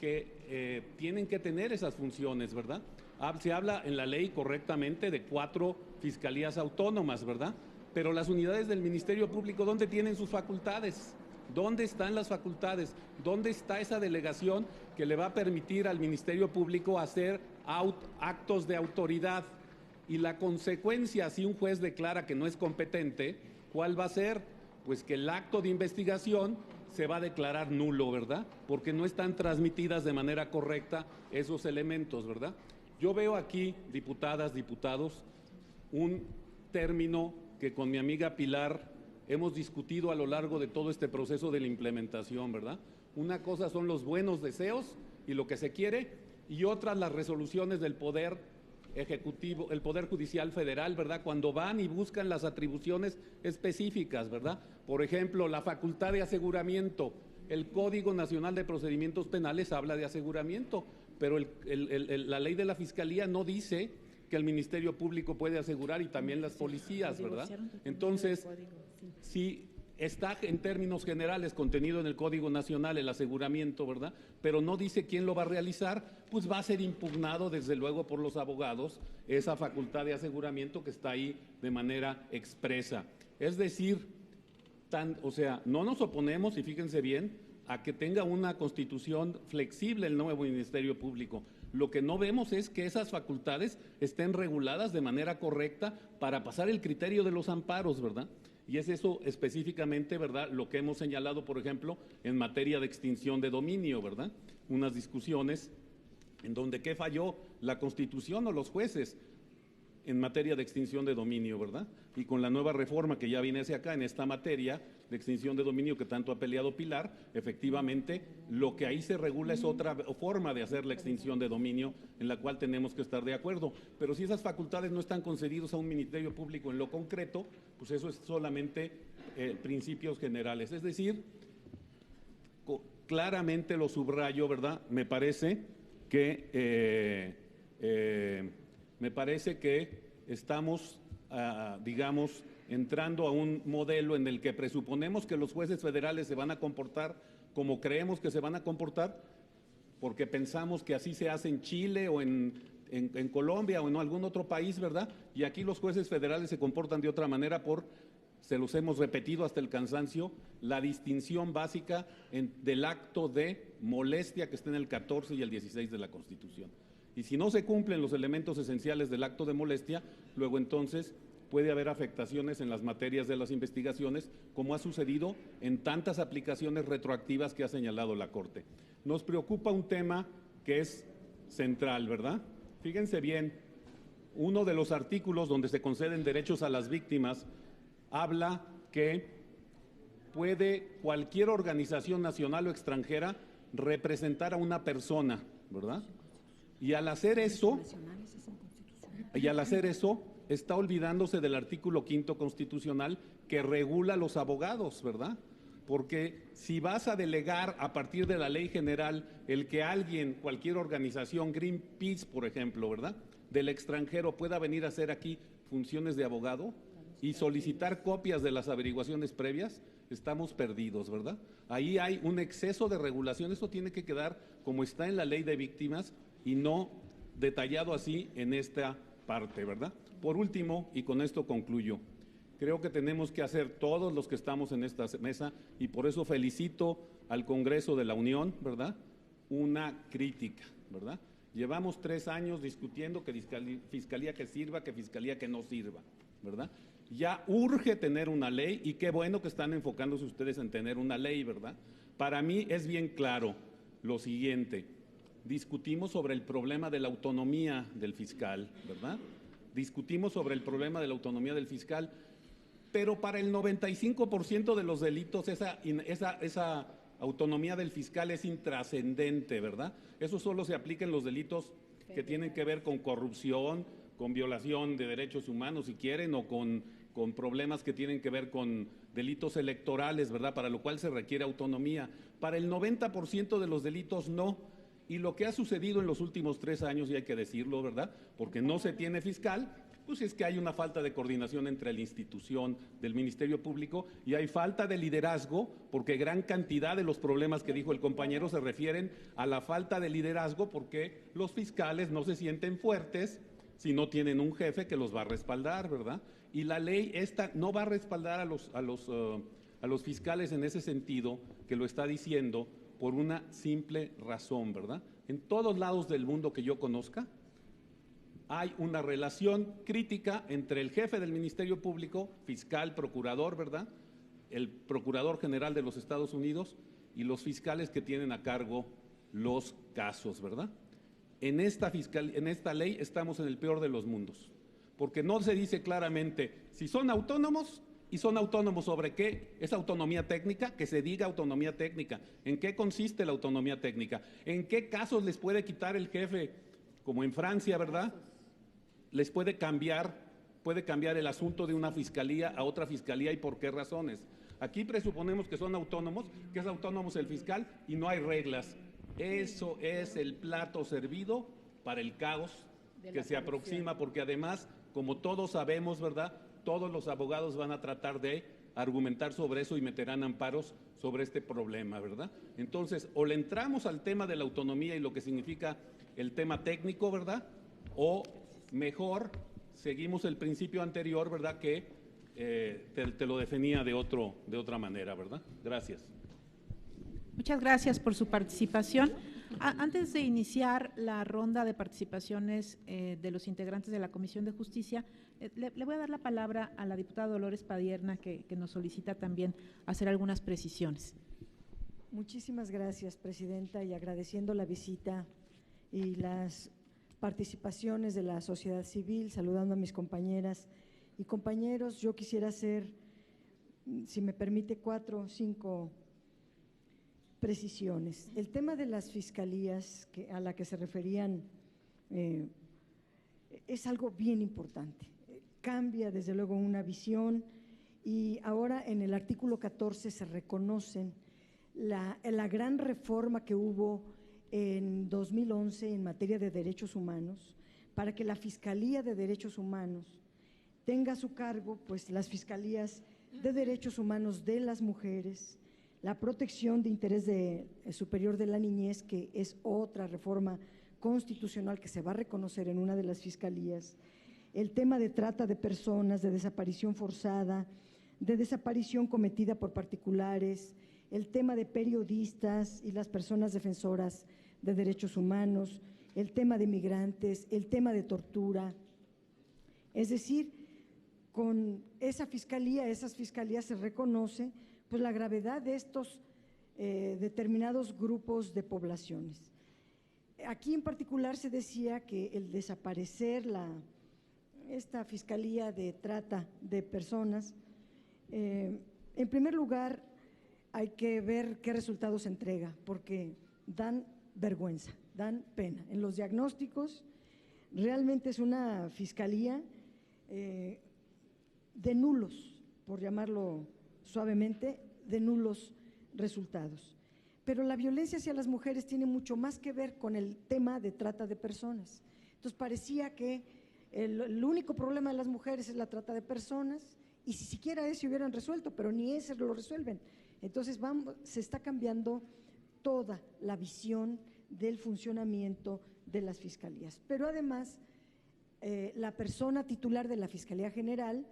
que tienen que tener esas funciones, ¿verdad? Se habla en la ley correctamente de 4 fiscalías autónomas, ¿verdad? Pero las unidades del Ministerio Público, ¿dónde tienen sus facultades? ¿Dónde están las facultades? ¿Dónde está esa delegación que le va a permitir al Ministerio Público hacer actos de autoridad? Y la consecuencia, si un juez declara que no es competente, ¿cuál va a ser? Pues que el acto de investigación se va a declarar nulo, ¿verdad? Porque no están transmitidas de manera correcta esos elementos, ¿verdad? Yo veo aquí, diputadas, diputados, un término que con mi amiga Pilar hemos discutido a lo largo de todo este proceso de la implementación, ¿verdad? Una cosa son los buenos deseos y lo que se quiere, y otras las resoluciones del Poder Ejecutivo, el Poder Judicial Federal, ¿verdad? Cuando van y buscan las atribuciones específicas, ¿verdad? Por ejemplo, la facultad de aseguramiento. El Código Nacional de Procedimientos Penales habla de aseguramiento, pero la ley de la Fiscalía no dice que el Ministerio Público puede asegurar y también las policías, ¿verdad? Entonces, si está en términos generales contenido en el Código Nacional el aseguramiento, ¿verdad? Pero no dice quién lo va a realizar, pues va a ser impugnado desde luego por los abogados esa facultad de aseguramiento que está ahí de manera expresa. Es decir, o sea, no nos oponemos, y fíjense bien, a que tenga una constitución flexible el nuevo Ministerio Público. Lo que no vemos es que esas facultades estén reguladas de manera correcta para pasar el criterio de los amparos, ¿verdad? Y es eso específicamente, ¿verdad?, lo que hemos señalado, por ejemplo, en materia de extinción de dominio, ¿verdad? Unas discusiones en donde ¿qué falló? ¿La Constitución o los jueces en materia de extinción de dominio, ¿verdad? Y con la nueva reforma que ya viene hacia acá en esta materia de extinción de dominio que tanto ha peleado Pilar, efectivamente, lo que ahí se regula es otra forma de hacer la extinción de dominio en la cual tenemos que estar de acuerdo. Pero si esas facultades no están concedidas a un Ministerio Público en lo concreto, pues eso es solamente principios generales. Es decir, claramente lo subrayo, ¿verdad? Me parece que estamos, digamos, entrando a un modelo en el que presuponemos que los jueces federales se van a comportar como creemos que se van a comportar, porque pensamos que así se hace en Chile o en Colombia o en algún otro país, ¿verdad? Y aquí los jueces federales se comportan de otra manera se los hemos repetido hasta el cansancio, la distinción básica del acto de molestia que está en el 14 y el 16 de la Constitución. Y si no se cumplen los elementos esenciales del acto de molestia, luego entonces puede haber afectaciones en las materias de las investigaciones, como ha sucedido en tantas aplicaciones retroactivas que ha señalado la Corte. Nos preocupa un tema que es central, ¿verdad? Fíjense bien, uno de los artículos donde se conceden derechos a las víctimas habla que puede cualquier organización nacional o extranjera representar a una persona, ¿verdad? Y al hacer eso, está olvidándose del artículo 5º constitucional que regula a los abogados, ¿verdad? Porque si vas a delegar a partir de la ley general el que alguien, cualquier organización, Greenpeace, por ejemplo, ¿verdad?, del extranjero pueda venir a hacer aquí funciones de abogado y solicitar copias de las averiguaciones previas, estamos perdidos, ¿verdad? Ahí hay un exceso de regulación, eso tiene que quedar como está en la ley de víctimas y no detallado así en esta parte, ¿verdad? Por último, y con esto concluyo, creo que tenemos que hacer todos los que estamos en esta mesa, y por eso felicito al Congreso de la Unión, ¿verdad?, una crítica, ¿verdad? Llevamos 3 años discutiendo que fiscalía que sirva, que fiscalía que no sirva, ¿verdad? Ya urge tener una ley y qué bueno que están enfocándose ustedes en tener una ley, ¿verdad? Para mí es bien claro lo siguiente, discutimos sobre el problema de la autonomía del fiscal, ¿verdad? Discutimos sobre el problema de la autonomía del fiscal, pero para el 95% de los delitos esa autonomía del fiscal es intrascendente, ¿verdad? Eso solo se aplica en los delitos que tienen que ver con corrupción, con violación de derechos humanos, si quieren, o con problemas que tienen que ver con delitos electorales, ¿verdad?, para lo cual se requiere autonomía. Para el 90% de los delitos no. Y lo que ha sucedido en los últimos 3 años, y hay que decirlo, ¿verdad?, porque no se tiene fiscal, pues es que hay una falta de coordinación entre la institución del Ministerio Público y hay falta de liderazgo, porque gran cantidad de los problemas que dijo el compañero se refieren a la falta de liderazgo, porque los fiscales no se sienten fuertes si no tienen un jefe que los va a respaldar, ¿verdad? Y la ley esta no va a respaldar a los fiscales en ese sentido, que lo está diciendo por una simple razón, ¿verdad? En todos lados del mundo que yo conozca, hay una relación crítica entre el jefe del Ministerio Público, fiscal, procurador, ¿verdad?, el Procurador General de los Estados Unidos y los fiscales que tienen a cargo los casos, ¿verdad? En esta ley estamos en el peor de los mundos, porque no se dice claramente si son autónomos y son autónomos sobre qué. ¿Es autonomía técnica? Que se diga autonomía técnica. ¿En qué consiste la autonomía técnica? ¿En qué casos les puede quitar el jefe, como en Francia, ¿verdad? Les puede cambiar el asunto de una fiscalía a otra fiscalía, y por qué razones. Aquí presuponemos que son autónomos, que es autónomo el fiscal y no hay reglas. Eso es el plato servido para el caos que se aproxima, porque además, como todos sabemos, ¿verdad?, todos los abogados van a tratar de argumentar sobre eso y meterán amparos sobre este problema, ¿verdad? Entonces, o le entramos al tema de la autonomía y lo que significa el tema técnico, ¿verdad?, o mejor seguimos el principio anterior, ¿verdad?, que te lo definía de otra manera, ¿verdad? Gracias. Muchas gracias por su participación. Antes de iniciar la ronda de participaciones de los integrantes de la Comisión de Justicia, le voy a dar la palabra a la diputada Dolores Padierna, que nos solicita también hacer algunas precisiones. Muchísimas gracias, presidenta, y agradeciendo la visita y las participaciones de la sociedad civil, saludando a mis compañeras y compañeros. Yo quisiera hacer, si me permite, 4 o 5 precisiones. El tema de las fiscalías a la que se referían es algo bien importante. Cambia desde luego una visión, y ahora en el artículo 14 se reconocen la gran reforma que hubo en 2011 en materia de derechos humanos, para que la Fiscalía de Derechos Humanos tenga a su cargo pues las fiscalías de derechos humanos de las mujeres, la protección de interés superior de la niñez, que es otra reforma constitucional que se va a reconocer en una de las fiscalías, el tema de trata de personas, de desaparición forzada, de desaparición cometida por particulares, el tema de periodistas y las personas defensoras de derechos humanos, el tema de migrantes, el tema de tortura. Es decir, con esas fiscalías se reconoce pues la gravedad de estos determinados grupos de poblaciones. Aquí en particular se decía que el desaparecer esta Fiscalía de Trata de Personas, en primer lugar hay que ver qué resultados entrega, porque dan vergüenza, dan pena. En los diagnósticos realmente es una fiscalía de nulos, por llamarlo suavemente, de nulos resultados. Pero la violencia hacia las mujeres tiene mucho más que ver con el tema de trata de personas. Entonces parecía que el único problema de las mujeres es la trata de personas, y si siquiera ese hubieran resuelto, pero ni ese lo resuelven. Entonces se está cambiando toda la visión del funcionamiento de las fiscalías. Pero además, la persona titular de la Fiscalía General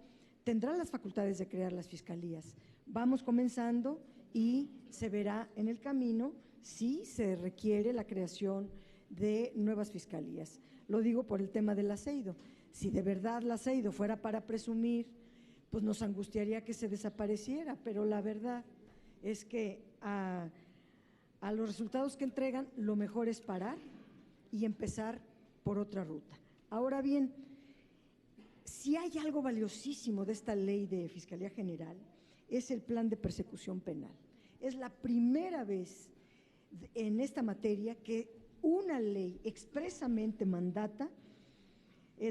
tendrá las facultades de crear las fiscalías. Vamos comenzando y se verá en el camino si se requiere la creación de nuevas fiscalías. Lo digo por el tema del aceido. Si de verdad el aceido fuera para presumir, pues nos angustiaría que se desapareciera, pero la verdad es que a los resultados que entregan, lo mejor es parar y empezar por otra ruta. Ahora bien, si hay algo valiosísimo de esta ley de Fiscalía General, es el plan de persecución penal. Es la primera vez en esta materia que una ley expresamente mandata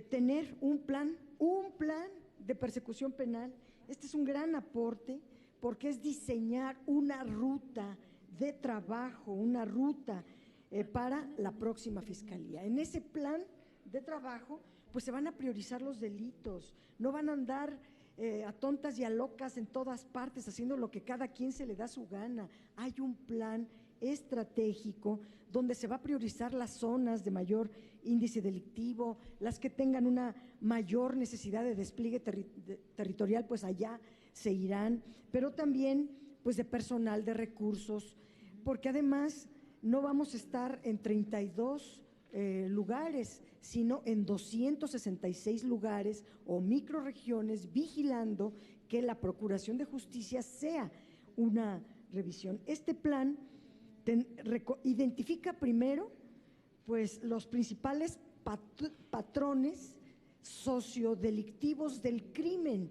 tener un plan de persecución penal. Este es un gran aporte porque es diseñar una ruta de trabajo, una ruta para la próxima fiscalía. En ese plan de trabajo, pues se van a priorizar los delitos, no van a andar a tontas y a locas en todas partes haciendo lo que cada quien se le da su gana. Hay un plan estratégico donde se va a priorizar las zonas de mayor índice delictivo, las que tengan una mayor necesidad de despliegue territorial, pues allá se irán, pero también pues de personal, de recursos, porque además no vamos a estar en 32 lugares, sino en 266 lugares o microrregiones, vigilando que la Procuración de Justicia sea una revisión. Este plan identifica primero pues los principales patrones sociodelictivos del crimen,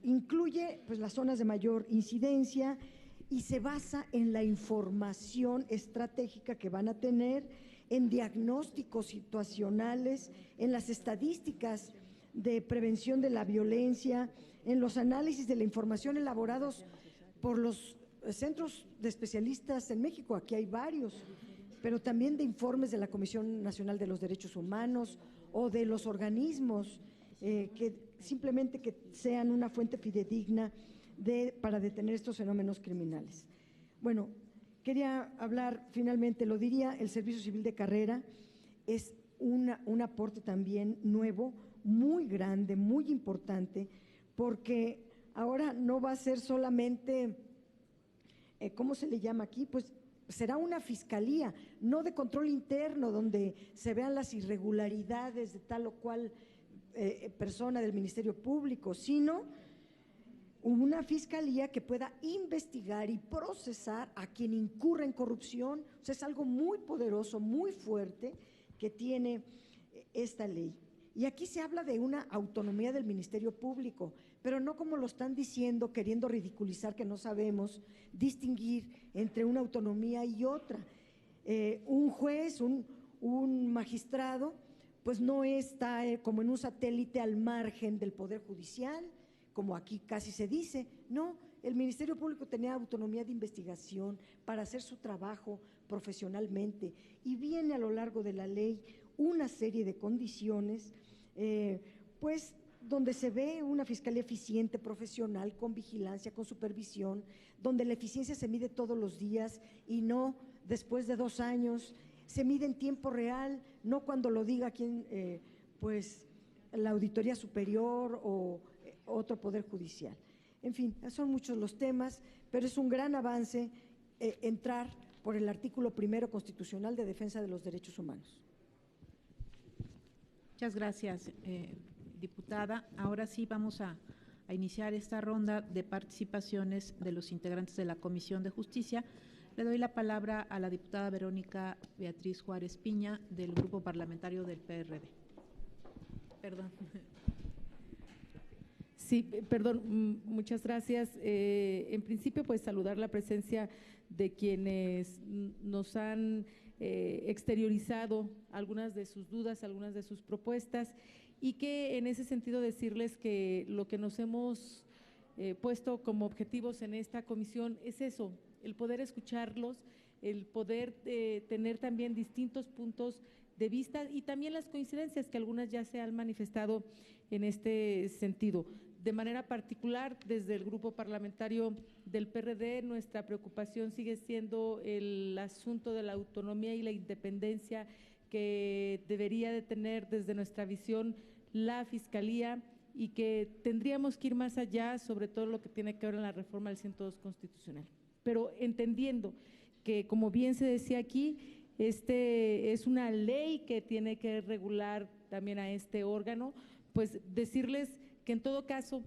incluye pues las zonas de mayor incidencia y se basa en la información estratégica que van a tener, en diagnósticos situacionales, en las estadísticas de prevención de la violencia, en los análisis de la información elaborados por los centros de especialistas en México, aquí hay varios, pero también de informes de la Comisión Nacional de los Derechos Humanos o de los organismos que simplemente que sean una fuente fidedigna para detener estos fenómenos criminales. Bueno, quería hablar finalmente, lo diría, el servicio civil de carrera es un aporte también nuevo, muy grande, muy importante, porque ahora no va a ser solamente, ¿cómo se le llama aquí? Pues será una fiscalía, no de control interno, donde se vean las irregularidades de tal o cual persona del Ministerio Público, sino una fiscalía que pueda investigar y procesar a quien incurra en corrupción. O sea, es algo muy poderoso, muy fuerte que tiene esta ley. Y aquí se habla de una autonomía del Ministerio Público, pero no como lo están diciendo, queriendo ridiculizar que no sabemos distinguir entre una autonomía y otra. Un juez, un magistrado, pues no está como en un satélite al margen del Poder Judicial, como aquí casi se dice, no, El Ministerio Público tenía autonomía de investigación para hacer su trabajo profesionalmente y viene a lo largo de la ley una serie de condiciones, pues donde se ve una fiscalía eficiente, profesional, con vigilancia, con supervisión, donde la eficiencia se mide todos los días y no después de 2 años, se mide en tiempo real, no cuando lo diga quien, pues la Auditoría Superior o otro poder judicial. En fin, son muchos los temas, pero es un gran avance entrar por el artículo 1 constitucional de defensa de los derechos humanos. Muchas gracias, diputada. Ahora sí vamos a iniciar esta ronda de participaciones de los integrantes de la Comisión de Justicia. Le doy la palabra a la diputada Verónica Beatriz Juárez Piña, del Grupo Parlamentario del PRD. Perdón. Sí, perdón, muchas gracias. En principio, pues saludar la presencia de quienes nos han exteriorizado algunas de sus dudas, algunas de sus propuestas, y que en ese sentido decirles que lo que nos hemos puesto como objetivos en esta comisión es eso, el poder escucharlos, el poder tener también distintos puntos de vista y también las coincidencias que algunas ya se han manifestado en este sentido. De manera particular, desde el Grupo Parlamentario del PRD, nuestra preocupación sigue siendo el asunto de la autonomía y la independencia que debería de tener desde nuestra visión la Fiscalía y que tendríamos que ir más allá, sobre todo lo que tiene que ver en la reforma del 102 constitucional. Pero entendiendo que, como bien se decía aquí, es una ley que tiene que regular también a este órgano, pues decirles que en todo caso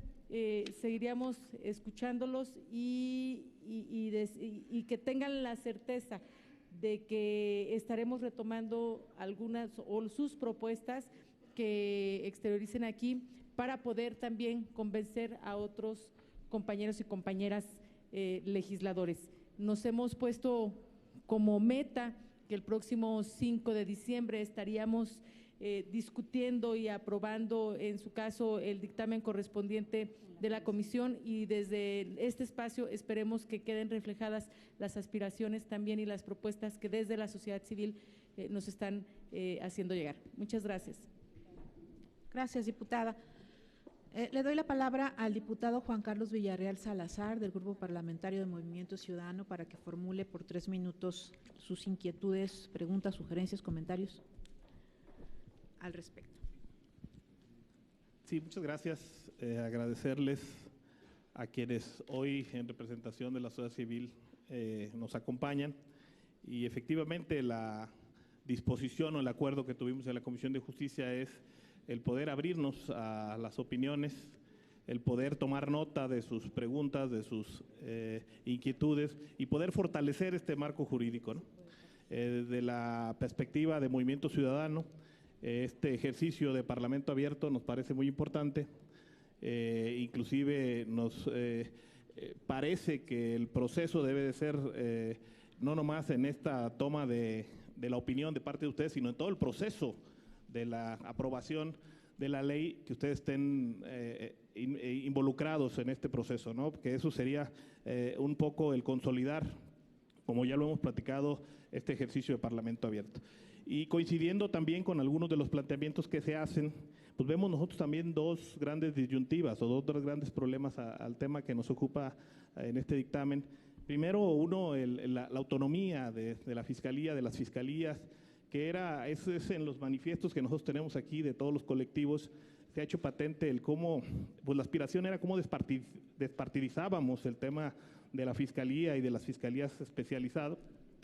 seguiríamos escuchándolos y que tengan la certeza de que estaremos retomando algunas o sus propuestas que exterioricen aquí para poder también convencer a otros compañeros y compañeras legisladores. Nos hemos puesto como meta que el próximo 5 de diciembre estaríamos discutiendo y aprobando, en su caso, el dictamen correspondiente de la comisión, y desde este espacio esperemos que queden reflejadas las aspiraciones también y las propuestas que desde la sociedad civil nos están haciendo llegar. Muchas gracias. Gracias, diputada. Le doy la palabra al diputado Juan Carlos Villarreal Salazar, del Grupo Parlamentario de Movimiento Ciudadano, para que formule por 3 minutos sus inquietudes, preguntas, sugerencias, comentarios al respecto. Sí, muchas gracias. Agradecerles a quienes hoy, en representación de la sociedad civil, nos acompañan. Y efectivamente, la disposición o el acuerdo que tuvimos en la Comisión de Justicia es el poder abrirnos a las opiniones, el poder tomar nota de sus preguntas, de sus inquietudes y poder fortalecer este marco jurídico, ¿no? De la perspectiva de Movimiento Ciudadano, este ejercicio de Parlamento abierto nos parece muy importante, inclusive nos parece que el proceso debe de ser no nomás en esta toma de la opinión de parte de ustedes, sino en todo el proceso de la aprobación de la ley, que ustedes estén involucrados en este proceso, ¿no? Que eso sería un poco el consolidar, como ya lo hemos platicado, este ejercicio de Parlamento abierto. Y coincidiendo también con algunos de los planteamientos que se hacen, pues vemos nosotros también 2 grandes disyuntivas o 2 grandes problemas al tema que nos ocupa en este dictamen. Primero, uno, la autonomía de la Fiscalía, de las fiscalías, que es en los manifiestos que nosotros tenemos aquí de todos los colectivos, se ha hecho patente el cómo, pues la aspiración era cómo despartidizábamos el tema de la Fiscalía y de las fiscalías especializadas,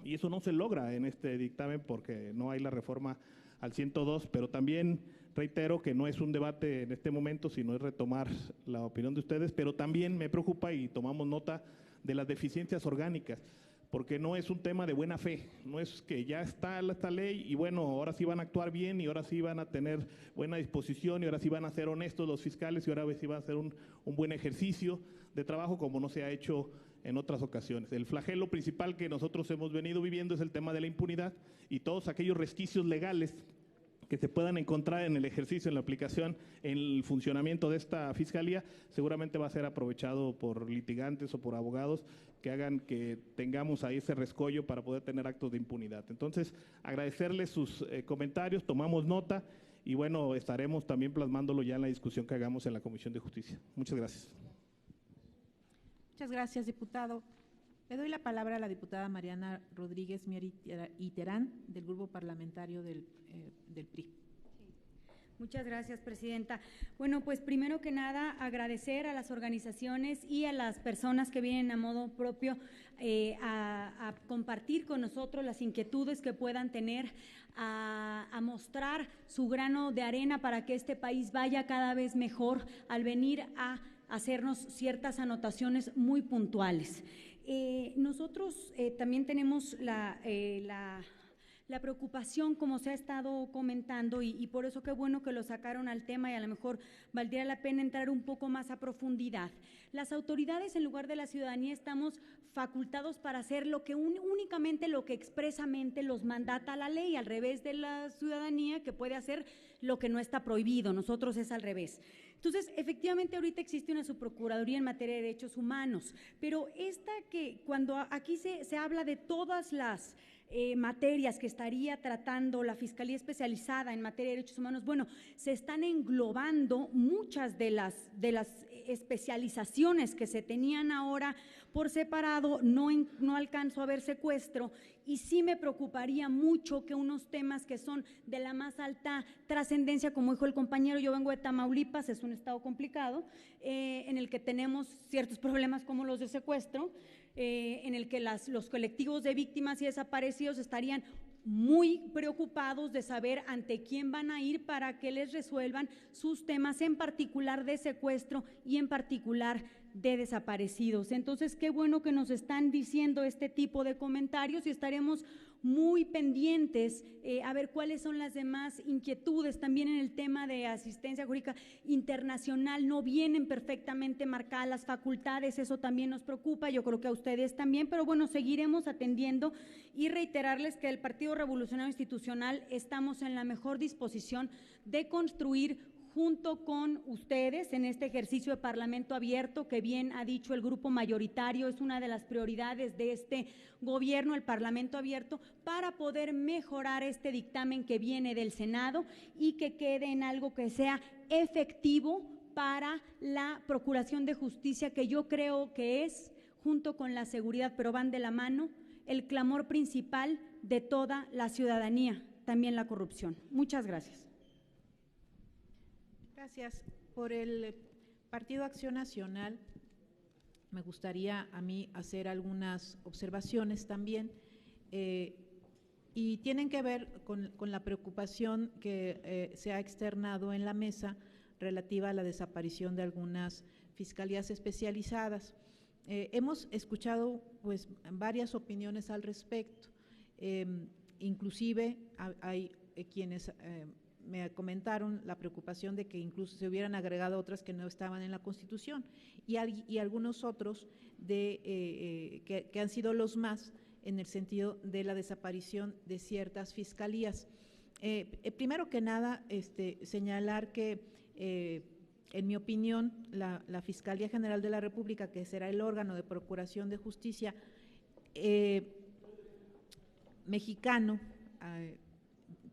y eso no se logra en este dictamen porque no hay la reforma al 102, pero también reitero que no es un debate en este momento, sino es retomar la opinión de ustedes, pero también me preocupa y tomamos nota de las deficiencias orgánicas, porque no es un tema de buena fe, no es que ya está esta ley y bueno, ahora sí van a actuar bien y ahora sí van a tener buena disposición y ahora sí van a ser honestos los fiscales y ahora sí van a hacer un buen ejercicio de trabajo como no se ha hecho en otras ocasiones. El flagelo principal que nosotros hemos venido viviendo es el tema de la impunidad y todos aquellos resquicios legales que se puedan encontrar en el ejercicio, en la aplicación, en el funcionamiento de esta fiscalía, seguramente va a ser aprovechado por litigantes o por abogados que hagan que tengamos ahí ese rescollo para poder tener actos de impunidad. Entonces, agradecerles sus comentarios, tomamos nota y bueno, estaremos también plasmándolo ya en la discusión que hagamos en la Comisión de Justicia. Muchas gracias. Muchas gracias, diputado. Le doy la palabra a la diputada Mariana Rodríguez Mier y Terán, del Grupo Parlamentario del PRI. Muchas gracias, presidenta. Bueno, pues primero que nada agradecer a las organizaciones y a las personas que vienen a modo propio a compartir con nosotros las inquietudes que puedan tener, a mostrar su grano de arena para que este país vaya cada vez mejor al venir a hacernos ciertas anotaciones muy puntuales. Nosotros también tenemos la preocupación, como se ha estado comentando, y por eso qué bueno que lo sacaron al tema y a lo mejor valdría la pena entrar un poco más a profundidad. Las autoridades, en lugar de la ciudadanía, estamos facultados para hacer lo que únicamente lo que expresamente los mandata la ley, al revés de la ciudadanía, que puede hacer lo que no está prohibido. Nosotros es al revés. Entonces, efectivamente, ahorita existe una subprocuraduría en materia de derechos humanos, pero esta que cuando aquí se habla de todas las materias que estaría tratando la Fiscalía Especializada en materia de derechos humanos, bueno, se están englobando muchas de las especializaciones que se tenían ahora por separado. No alcanzo a ver secuestro y sí me preocuparía mucho que unos temas que son de la más alta trascendencia, como dijo el compañero, yo vengo de Tamaulipas, es un estado complicado, en el que tenemos ciertos problemas como los de secuestro, en el que los colectivos de víctimas y desaparecidos estarían muy preocupados de saber ante quién van a ir para que les resuelvan sus temas, en particular de secuestro y en particular de desaparecidos. Entonces, qué bueno que nos están diciendo este tipo de comentarios y estaremos muy pendientes a ver cuáles son las demás inquietudes. También en el tema de asistencia jurídica internacional no vienen perfectamente marcadas las facultades, eso también nos preocupa, yo creo que a ustedes también, pero bueno, seguiremos atendiendo y reiterarles que el Partido Revolucionario Institucional estamos en la mejor disposición de construir junto con ustedes en este ejercicio de Parlamento abierto, que bien ha dicho el grupo mayoritario, es una de las prioridades de este gobierno, el Parlamento abierto, para poder mejorar este dictamen que viene del Senado y que quede en algo que sea efectivo para la Procuración de Justicia, que yo creo que es, junto con la seguridad, pero van de la mano, el clamor principal de toda la ciudadanía, también la corrupción. Muchas gracias. Gracias. Por el Partido Acción Nacional, me gustaría a mí hacer algunas observaciones también, y tienen que ver con la preocupación que se ha externado en la mesa relativa a la desaparición de algunas fiscalías especializadas. Hemos escuchado pues varias opiniones al respecto, inclusive hay quienes me comentaron la preocupación de que incluso se hubieran agregado otras que no estaban en la Constitución y algunos otros que han sido los más en el sentido de la desaparición de ciertas fiscalías. Primero que nada, señalar que en mi opinión la Fiscalía General de la República, que será el órgano de procuración de justicia mexicano,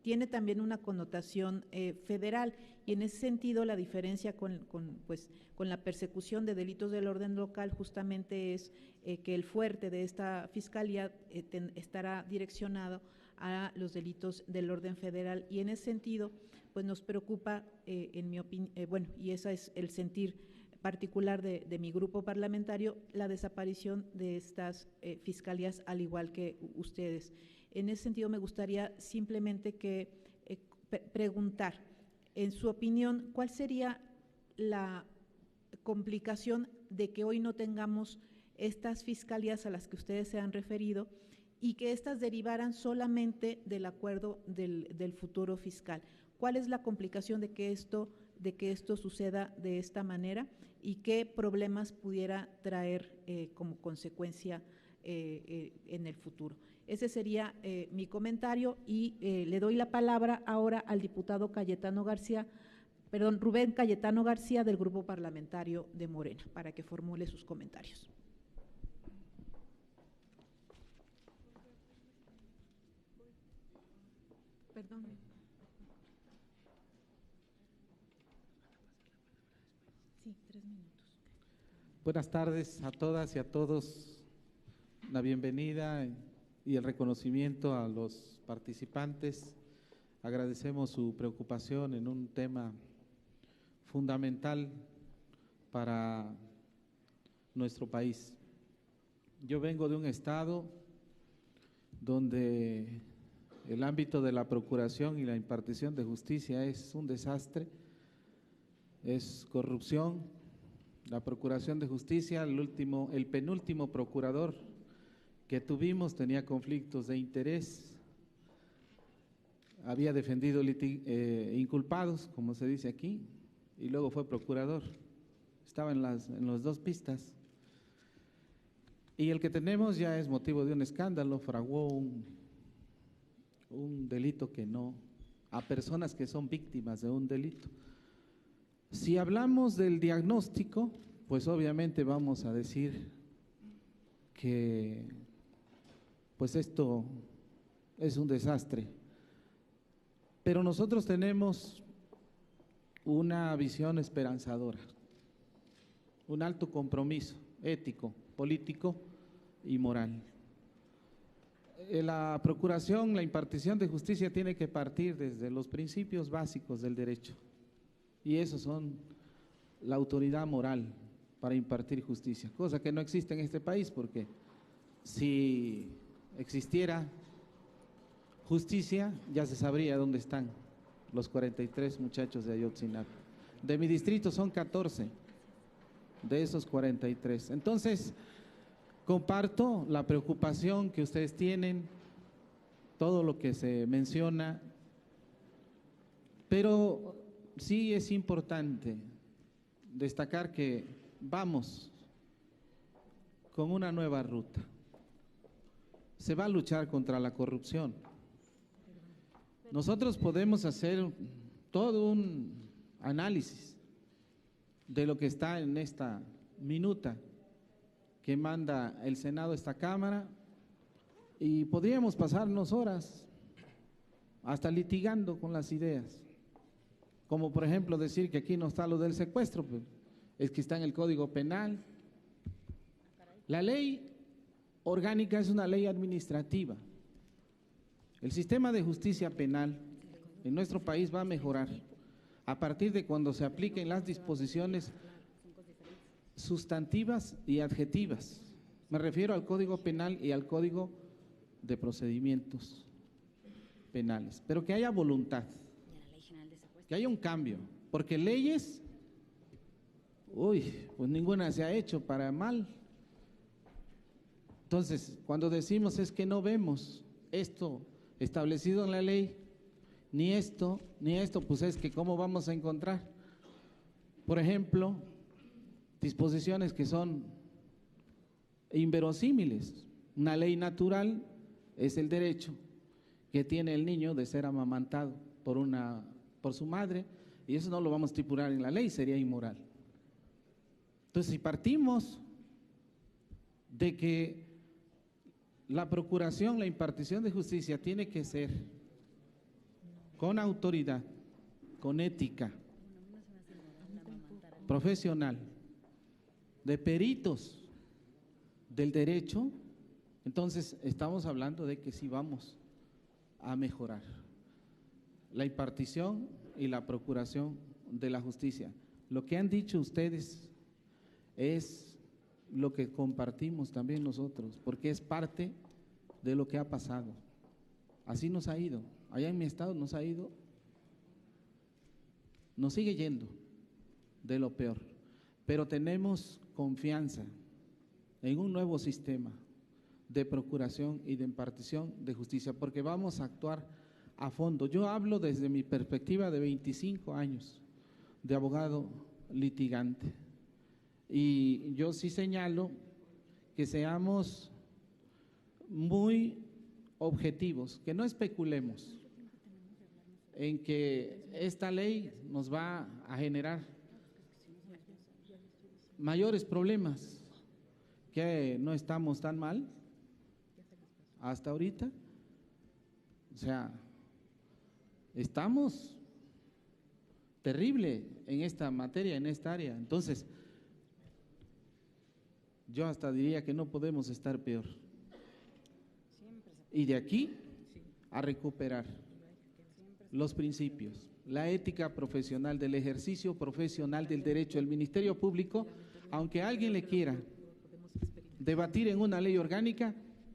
tiene también una connotación federal y en ese sentido la diferencia con la persecución de delitos del orden local justamente es que el fuerte de esta fiscalía estará direccionado a los delitos del orden federal y en ese sentido pues nos preocupa, en mi opinión, y ese es el sentir particular de mi grupo parlamentario, la desaparición de estas fiscalías al igual que ustedes. En ese sentido, me gustaría simplemente preguntar, en su opinión, ¿cuál sería la complicación de que hoy no tengamos estas fiscalías a las que ustedes se han referido y que éstas derivaran solamente del acuerdo del futuro fiscal? ¿Cuál es la complicación de que esto suceda de esta manera y qué problemas pudiera traer como consecuencia en el futuro. Ese sería mi comentario y le doy la palabra ahora al diputado Rubén Cayetano García del Grupo Parlamentario de Morena para que formule sus comentarios. Perdón. Sí, 3 minutos. Buenas tardes a todas y a todos. La bienvenida y el reconocimiento a los participantes. Agradecemos su preocupación en un tema fundamental para nuestro país. Yo vengo de un estado donde el ámbito de la procuración y la impartición de justicia es un desastre, es corrupción. La procuración de justicia, el penúltimo procurador que tuvimos tenía conflictos de interés, había defendido inculpados, como se dice aquí, y luego fue procurador, estaba en las dos pistas. Y el que tenemos ya es motivo de un escándalo, fraguó un delito que no, a personas que son víctimas de un delito. Si hablamos del diagnóstico, pues obviamente vamos a decir que pues esto es un desastre. Pero nosotros tenemos una visión esperanzadora, un alto compromiso ético, político y moral. La procuración, la impartición de justicia tiene que partir desde los principios básicos del derecho. Y esos son la autoridad moral para impartir justicia, cosa que no existe en este país, porque si existiera justicia ya se sabría dónde están los 43 muchachos de Ayotzinapa. De mi distrito son 14 de esos 43. Entonces, comparto la preocupación que ustedes tienen, todo lo que se menciona, pero sí es importante destacar que vamos con una nueva ruta. Se va a luchar contra la corrupción. Nosotros podemos hacer todo un análisis de lo que está en esta minuta que manda el Senado a esta Cámara y podríamos pasarnos horas hasta litigando con las ideas. Como por ejemplo decir que aquí no está lo del secuestro, pues, es que está en el Código Penal. La ley orgánica es una ley administrativa. El sistema de justicia penal en nuestro país va a mejorar a partir de cuando se apliquen las disposiciones sustantivas y adjetivas. Me refiero al Código Penal y al Código de Procedimientos Penales, pero que haya voluntad, que haya un cambio, porque leyes, pues ninguna se ha hecho para mal. Entonces, cuando decimos es que no vemos esto establecido en la ley, ni esto, pues es que ¿cómo vamos a encontrar? Por ejemplo, disposiciones que son inverosímiles. Una ley natural es el derecho que tiene el niño de ser amamantado por su madre, y eso no lo vamos a estipular en la ley, sería inmoral. Entonces, si partimos de que la procuración, la impartición de justicia tiene que ser con autoridad, con ética, profesional, de peritos del derecho, entonces estamos hablando de que sí vamos a mejorar la impartición y la procuración de la justicia. Lo que han dicho ustedes es lo que compartimos también nosotros, porque es parte de lo que ha pasado. Así nos ha ido, allá en mi estado nos ha ido, nos sigue yendo de lo peor, pero tenemos confianza en un nuevo sistema de procuración y de impartición de justicia, porque vamos a actuar a fondo. Yo hablo desde mi perspectiva de 25 años de abogado litigante, y yo sí señalo que seamos muy objetivos, que no especulemos en que esta ley nos va a generar mayores problemas, que no estamos tan mal hasta ahorita. O sea, estamos terrible en esta materia, en esta área. Entonces, yo hasta diría que no podemos estar peor. Y de aquí a recuperar los principios, la ética profesional, del ejercicio profesional del derecho. El Ministerio Público, aunque alguien le quiera debatir en una ley orgánica,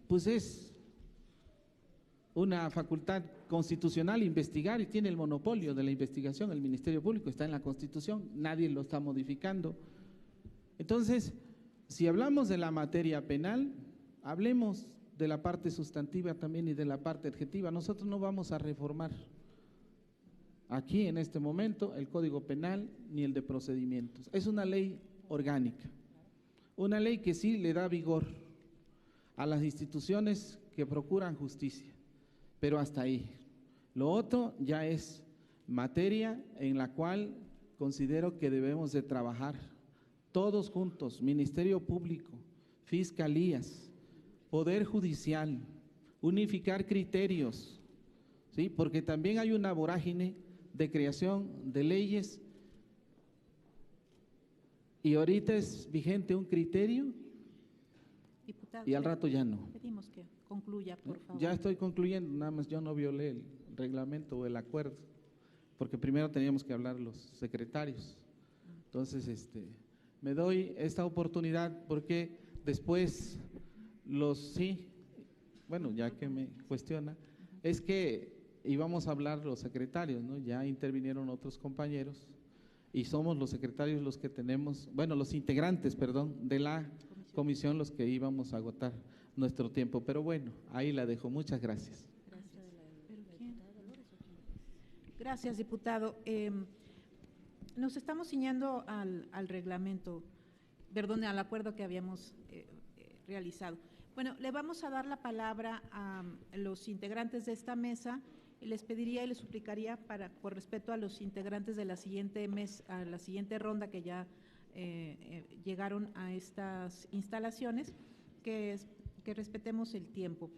pues es una facultad constitucional investigar y tiene el monopolio de la investigación. El Ministerio Público está en la Constitución, nadie lo está modificando. Entonces, si hablamos de la materia penal, hablemos de la parte sustantiva también y de la parte adjetiva. Nosotros no vamos a reformar aquí en este momento el Código Penal ni el de procedimientos. Es una ley orgánica, una ley que sí le da vigor a las instituciones que procuran justicia, pero hasta ahí. Lo otro ya es materia en la cual considero que debemos de trabajar todos juntos, Ministerio Público, Fiscalías, Poder Judicial, unificar criterios, ¿sí? Porque también hay una vorágine de creación de leyes y ahorita es vigente un criterio. Diputado, y al rato ya no. Pedimos que concluya, por favor. Ya estoy concluyendo, nada más yo no violé el reglamento o el acuerdo, porque primero teníamos que hablar los secretarios. Entonces, me doy esta oportunidad porque después ya que me cuestiona, es que íbamos a hablar los secretarios, ¿no? Ya intervinieron otros compañeros y somos los secretarios los que tenemos, los integrantes, de la comisión los que íbamos a agotar nuestro tiempo, pero bueno, ahí la dejo. Muchas gracias. Gracias, diputado. Nos estamos ciñendo al reglamento, al acuerdo que habíamos realizado. Bueno, le vamos a dar la palabra a los integrantes de esta mesa. Les pediría y les suplicaría, por respeto a los integrantes de la siguiente ronda que ya llegaron a estas instalaciones, que respetemos el tiempo.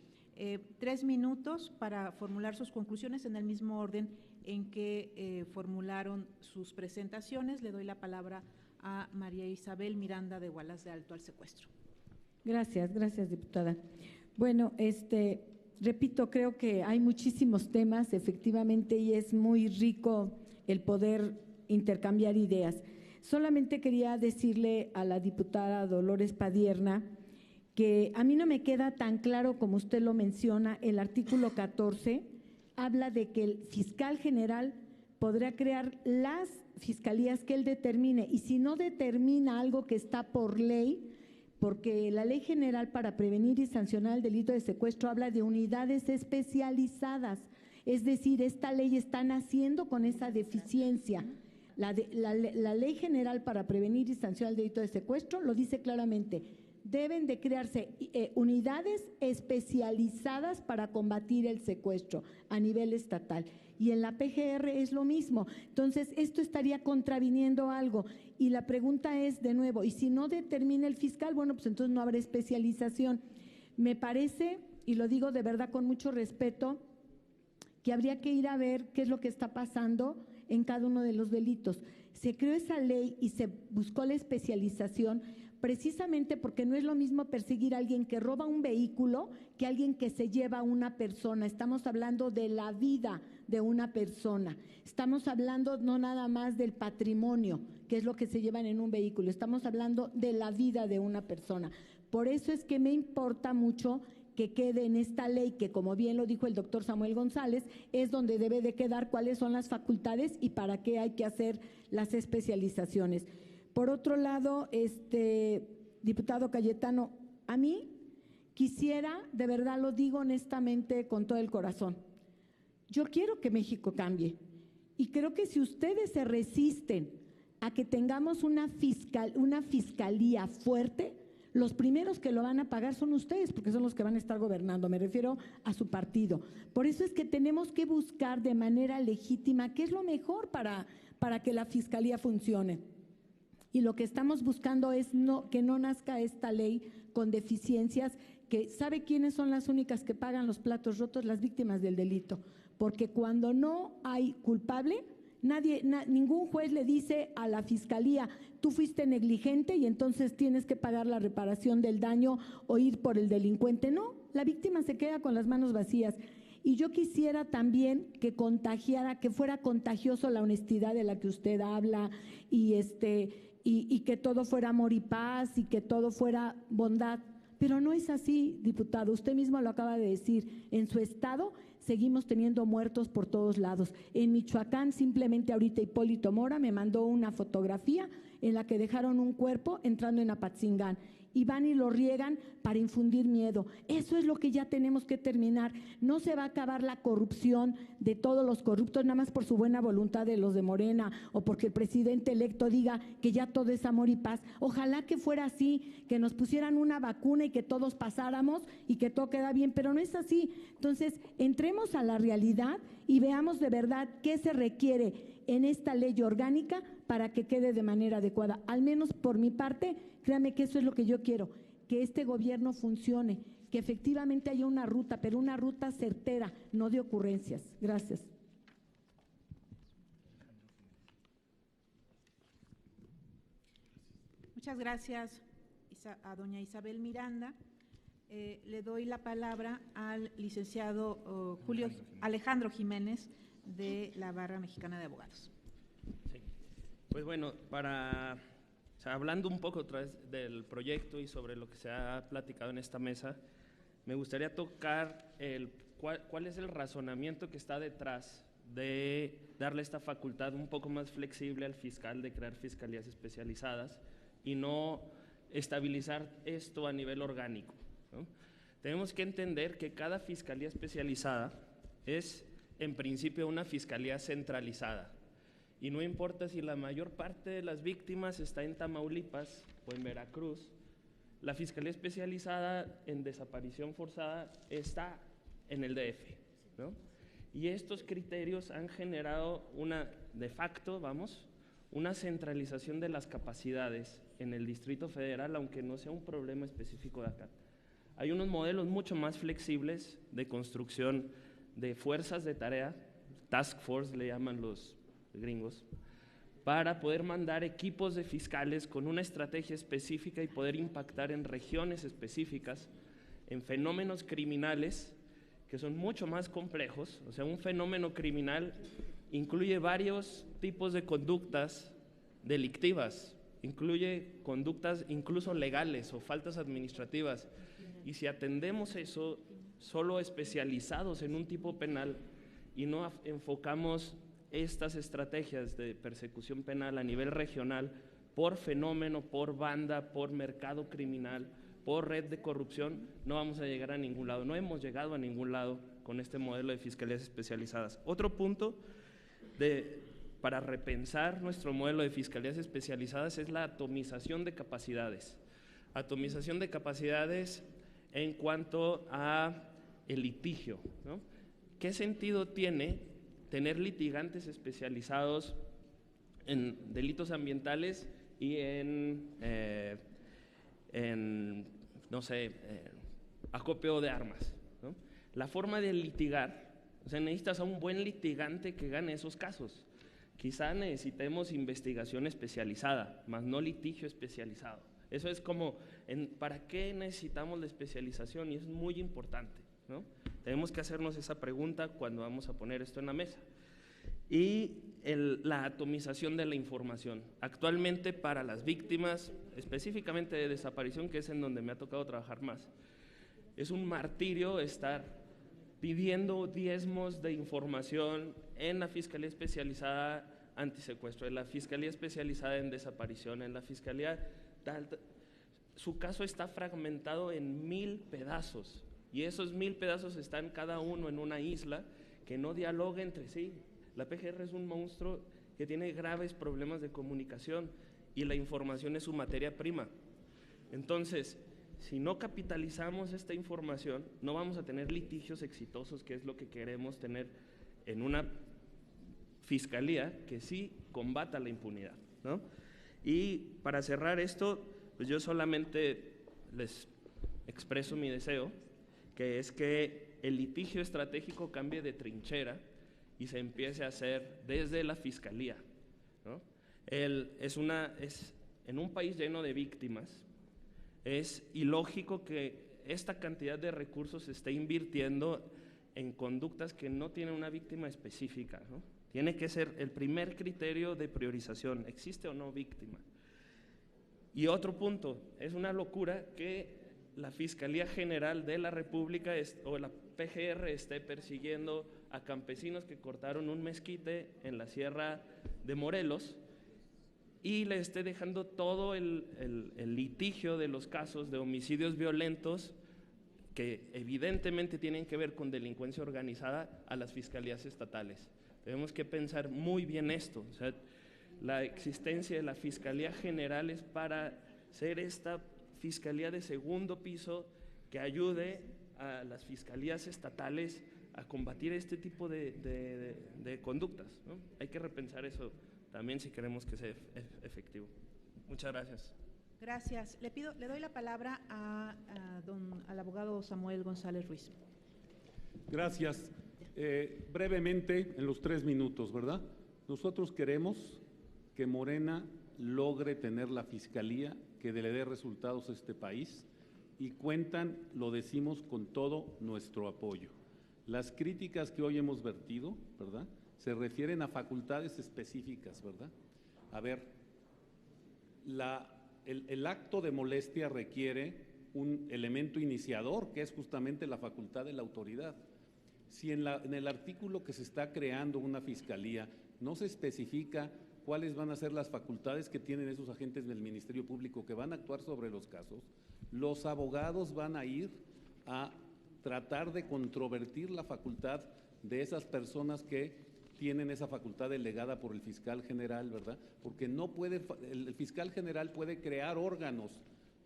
3 minutos para formular sus conclusiones en el mismo orden en que formularon sus presentaciones. Le doy la palabra a María Isabel Miranda de Gualas de Alto al Secuestro. Gracias, diputada. Bueno, repito, creo que hay muchísimos temas, efectivamente, y es muy rico el poder intercambiar ideas. Solamente quería decirle a la diputada Dolores Padierna que a mí no me queda tan claro como usted lo menciona. El artículo 14 habla de que el fiscal general podrá crear las fiscalías que él determine, y si no determina algo que está por ley, porque la Ley General para Prevenir y Sancionar el Delito de Secuestro habla de unidades especializadas, es decir, esta ley está naciendo con esa deficiencia. La Ley General para Prevenir y Sancionar el Delito de Secuestro lo dice claramente, deben de crearse unidades especializadas para combatir el secuestro a nivel estatal. Y en la PGR es lo mismo. Entonces, esto estaría contraviniendo algo. Y la pregunta es, de nuevo, ¿y si no determina el fiscal? Bueno, pues entonces no habrá especialización. Me parece, y lo digo de verdad con mucho respeto, que habría que ir a ver qué es lo que está pasando en cada uno de los delitos. Se creó esa ley y se buscó la especialización precisamente porque no es lo mismo perseguir a alguien que roba un vehículo que a alguien que se lleva a una persona. Estamos hablando de la vida de una persona. Estamos hablando no nada más del patrimonio, que es lo que se llevan en un vehículo. Estamos hablando de la vida de una persona. Por eso es que me importa mucho que quede en esta ley, que como bien lo dijo el doctor Samuel González, es donde debe de quedar cuáles son las facultades y para qué hay que hacer las especializaciones. Por otro lado, diputado Cayetano, a mí quisiera, de verdad lo digo honestamente con todo el corazón, yo quiero que México cambie y creo que si ustedes se resisten a que tengamos una fiscalía fuerte, los primeros que lo van a pagar son ustedes, porque son los que van a estar gobernando, me refiero a su partido. Por eso es que tenemos que buscar de manera legítima qué es lo mejor para que la Fiscalía funcione. Y lo que estamos buscando es que no nazca esta ley con deficiencias, que ¿sabe quiénes son las únicas que pagan los platos rotos? Las víctimas del delito, porque cuando no hay culpable, ningún juez le dice a la Fiscalía, tú fuiste negligente y entonces tienes que pagar la reparación del daño o ir por el delincuente. No, la víctima se queda con las manos vacías. Y yo quisiera también que fuera contagioso la honestidad de la que usted habla y que todo fuera amor y paz y que todo fuera bondad. Pero no es así, diputado. Usted mismo lo acaba de decir. En su estado seguimos teniendo muertos por todos lados. En Michoacán, simplemente ahorita Hipólito Mora me mandó una fotografía en la que dejaron un cuerpo entrando en Apatzingán. Y van y lo riegan para infundir miedo. Eso es lo que ya tenemos que terminar. No se va a acabar la corrupción de todos los corruptos nada más por su buena voluntad de los de Morena o porque el presidente electo diga que ya todo es amor y paz. Ojalá que fuera así, que nos pusieran una vacuna y que todos pasáramos y que todo queda bien, pero no es así. Entonces, entremos a la realidad y veamos de verdad qué se requiere en esta ley orgánica para que quede de manera adecuada. Al menos por mi parte, créame que eso es lo que yo quiero, que este gobierno funcione, que efectivamente haya una ruta, pero una ruta certera, no de ocurrencias. Gracias. Muchas gracias a doña Isabel Miranda. Le doy la palabra al licenciado Alejandro Jiménez, de la Barra Mexicana de Abogados. Sí. Pues bueno, hablando un poco otra vez del proyecto y sobre lo que se ha platicado en esta mesa, me gustaría tocar cuál es el razonamiento que está detrás de darle esta facultad un poco más flexible al fiscal de crear fiscalías especializadas y no estabilizar esto a nivel orgánico, ¿no? Tenemos que entender que cada fiscalía especializada es en principio una fiscalía centralizada y no importa si la mayor parte de las víctimas está en Tamaulipas o en Veracruz, la fiscalía especializada en desaparición forzada está en el DF, ¿no? Y estos criterios han generado de facto, una centralización de las capacidades en el Distrito Federal, aunque no sea un problema específico de acá. Hay unos modelos mucho más flexibles de construcción de fuerzas de tarea, task force le llaman los gringos, para poder mandar equipos de fiscales con una estrategia específica y poder impactar en regiones específicas, en fenómenos criminales que son mucho más complejos. O sea, un fenómeno criminal incluye varios tipos de conductas delictivas, incluye conductas incluso legales o faltas administrativas, y si atendemos eso solo especializados en un tipo penal y no enfocamos estas estrategias de persecución penal a nivel regional por fenómeno, por banda, por mercado criminal, por red de corrupción, no vamos a llegar a ningún lado. No hemos llegado a ningún lado con este modelo de fiscalías especializadas. Otro punto para repensar nuestro modelo de fiscalías especializadas es la atomización de capacidades. Atomización de capacidades en cuanto a el litigio, ¿no? ¿Qué sentido tiene tener litigantes especializados en delitos ambientales y acopio de armas, ¿no? La forma de litigar, necesitas a un buen litigante que gane esos casos. Quizá necesitemos investigación especializada, más no litigio especializado. Eso es como, ¿para qué necesitamos la especialización? Y eso es muy importante, ¿no? Tenemos que hacernos esa pregunta cuando vamos a poner esto en la mesa. Y la atomización de la información. Actualmente para las víctimas, específicamente de desaparición, que es en donde me ha tocado trabajar más, es un martirio estar pidiendo diezmos de información en la Fiscalía Especializada Antisecuestro, en la Fiscalía Especializada en Desaparición, en la Fiscalía su caso está fragmentado en 1000 pedazos y esos 1000 pedazos están cada uno en una isla que no dialoga entre sí. La PGR es un monstruo que tiene graves problemas de comunicación y la información es su materia prima. Entonces, si no capitalizamos esta información, no vamos a tener litigios exitosos, que es lo que queremos tener en una fiscalía que sí combata la impunidad, ¿no? Y para cerrar esto, pues yo solamente les expreso mi deseo, que es que el litigio estratégico cambie de trinchera y se empiece a hacer desde la fiscalía, ¿no? En un país lleno de víctimas, es ilógico que esta cantidad de recursos se esté invirtiendo en conductas que no tienen una víctima específica, ¿no? Tiene que ser el primer criterio de priorización, ¿existe o no víctima? Y otro punto, es una locura que la Fiscalía General de la República o la PGR esté persiguiendo a campesinos que cortaron un mezquite en la Sierra de Morelos y le esté dejando todo el litigio de los casos de homicidios violentos que evidentemente tienen que ver con delincuencia organizada a las fiscalías estatales. Tenemos que pensar muy bien esto, o sea, la existencia de la Fiscalía General es para ser esta fiscalía de segundo piso que ayude a las fiscalías estatales a combatir este tipo de conductas, ¿no? Hay que repensar eso también si queremos que sea efectivo. Muchas gracias. Gracias. Le doy la palabra al abogado Samuel González Ruiz. Gracias. Brevemente, en los 3 minutos, ¿verdad? Nosotros queremos que Morena logre tener la fiscalía que le dé resultados a este país y cuentan, lo decimos, con todo nuestro apoyo. Las críticas que hoy hemos vertido, ¿verdad?, se refieren a facultades específicas, ¿verdad? A ver, el acto de molestia requiere un elemento iniciador, que es justamente la facultad de la autoridad. Si en el artículo que se está creando una fiscalía no se especifica cuáles van a ser las facultades que tienen esos agentes del Ministerio Público que van a actuar sobre los casos, los abogados van a ir a tratar de controvertir la facultad de esas personas que tienen esa facultad delegada por el fiscal general, ¿verdad? Porque no puede, el fiscal general puede crear órganos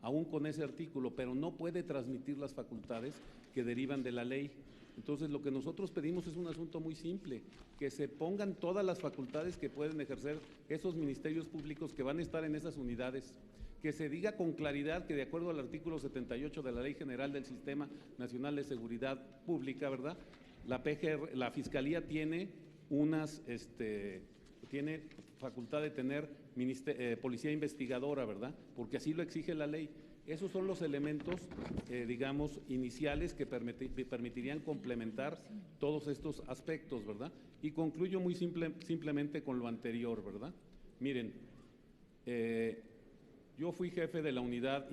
aún con ese artículo, pero no puede transmitir las facultades que derivan de la ley. Entonces, lo que nosotros pedimos es un asunto muy simple, que se pongan todas las facultades que pueden ejercer esos ministerios públicos que van a estar en esas unidades, que se diga con claridad que de acuerdo al artículo 78 de la Ley General del Sistema Nacional de Seguridad Pública, ¿verdad?, la Fiscalía tiene tiene facultad de tener policía investigadora, ¿verdad?, porque así lo exige la ley. Esos son los elementos, digamos, iniciales que permitirían complementar todos estos aspectos, ¿verdad? Y concluyo muy simplemente con lo anterior, ¿verdad? Miren, yo fui jefe de la unidad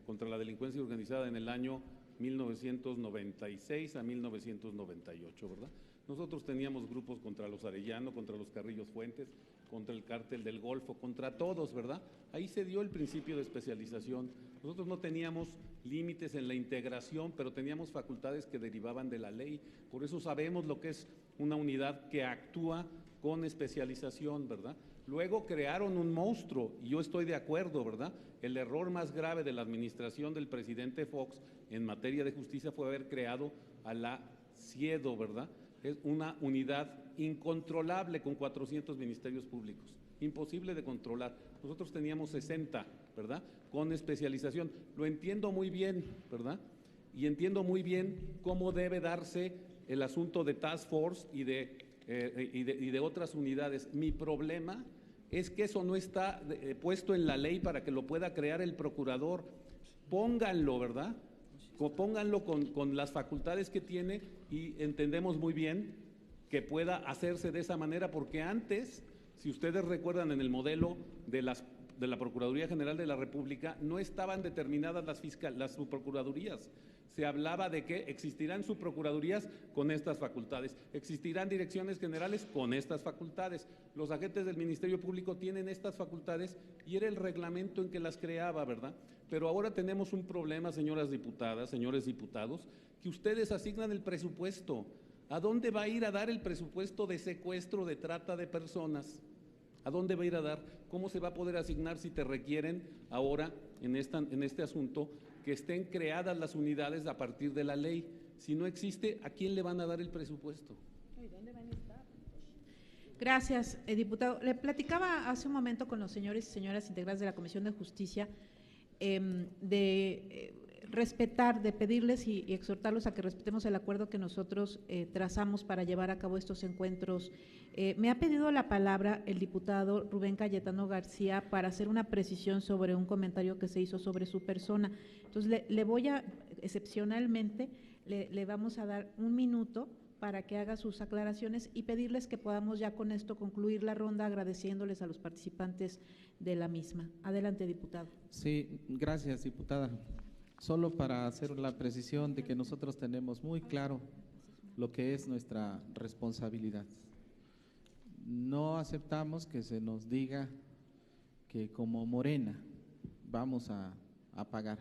contra la delincuencia organizada en el año 1996 a 1998, ¿verdad? Nosotros teníamos grupos contra los Arellano, contra los Carrillos Fuentes, contra el Cártel del Golfo, contra todos, ¿verdad? Ahí se dio el principio de especialización. Nosotros no teníamos límites en la integración, pero teníamos facultades que derivaban de la ley. Por eso sabemos lo que es una unidad que actúa con especialización, ¿verdad? Luego crearon un monstruo, y yo estoy de acuerdo, ¿verdad? El error más grave de la administración del presidente Fox en materia de justicia fue haber creado a la CIEDO, ¿verdad? Es una unidad incontrolable con 400 ministerios públicos, imposible de controlar. Nosotros teníamos 60, ¿verdad?, con especialización. Lo entiendo muy bien, ¿verdad? Y entiendo muy bien cómo debe darse el asunto de Task Force y de otras unidades. Mi problema es que eso no está puesto en la ley para que lo pueda crear el procurador. Pónganlo, ¿verdad?, pónganlo con las facultades que tiene, y entendemos muy bien que pueda hacerse de esa manera, porque antes, si ustedes recuerdan, en el modelo de la Procuraduría General de la República no estaban determinadas las subprocuradurías. Se hablaba de que existirán subprocuradurías con estas facultades, existirán direcciones generales con estas facultades. Los agentes del Ministerio Público tienen estas facultades y era el reglamento en que las creaba, ¿verdad? Pero ahora tenemos un problema, señoras diputadas, señores diputados, que ustedes asignan el presupuesto. ¿A dónde va a ir a dar el presupuesto de secuestro, de trata de personas? ¿A dónde va a ir a dar? ¿Cómo se va a poder asignar si te requieren ahora en este asunto que estén creadas las unidades a partir de la ley. Si no existe, ¿a quién le van a dar el presupuesto? Gracias, diputado. Le platicaba hace un momento con los señores y señoras integrantes de la Comisión de Justicia de respetar, de pedirles y exhortarlos a que respetemos el acuerdo que nosotros trazamos para llevar a cabo estos encuentros. Me ha pedido la palabra el diputado Rubén Cayetano García para hacer una precisión sobre un comentario que se hizo sobre su persona. Entonces, le voy a, excepcionalmente, le vamos a dar un minuto para que haga sus aclaraciones y pedirles que podamos ya con esto concluir la ronda, agradeciéndoles a los participantes de la misma. Adelante, diputado. Sí, gracias, diputada. Solo para hacer la precisión de que nosotros tenemos muy claro lo que es nuestra responsabilidad. No aceptamos que se nos diga que como Morena vamos a pagar,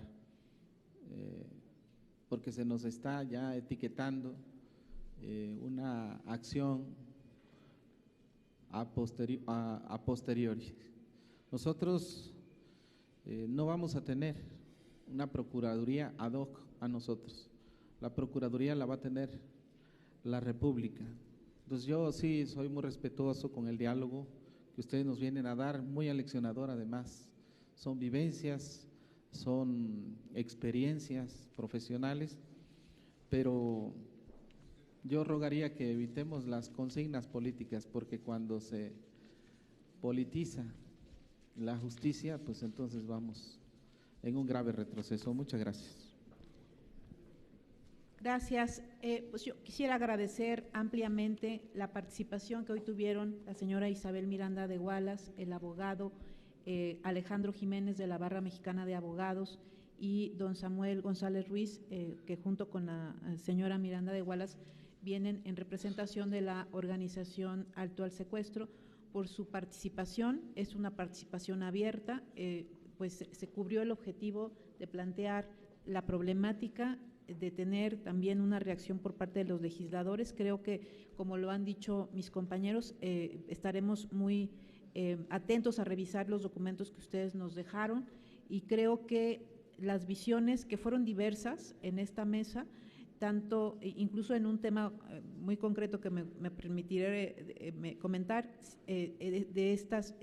porque se nos está ya etiquetando una acción a posteriori. Nosotros no vamos a tener una procuraduría ad hoc a nosotros. La procuraduría la va a tener la República. Entonces yo sí soy muy respetuoso con el diálogo que ustedes nos vienen a dar, muy aleccionador además. Son vivencias, son experiencias profesionales, pero yo rogaría que evitemos las consignas políticas, porque cuando se politiza la justicia, pues entonces vamos en un grave retroceso. Muchas gracias. Gracias. Pues yo quisiera agradecer ampliamente la participación que hoy tuvieron la señora Isabel Miranda de Gualas, el abogado Alejandro Jiménez de la Barra Mexicana de Abogados y don Samuel González Ruiz, que junto con la señora Miranda de Gualas vienen en representación de la organización Alto al Secuestro, por su participación. Es una participación abierta, pues se cubrió el objetivo de plantear la problemática, de tener también una reacción por parte de los legisladores. Creo que, como lo han dicho mis compañeros, estaremos muy atentos a revisar los documentos que ustedes nos dejaron, y creo que las visiones que fueron diversas en esta mesa, tanto incluso en un tema muy concreto que me permitiré comentar, de estas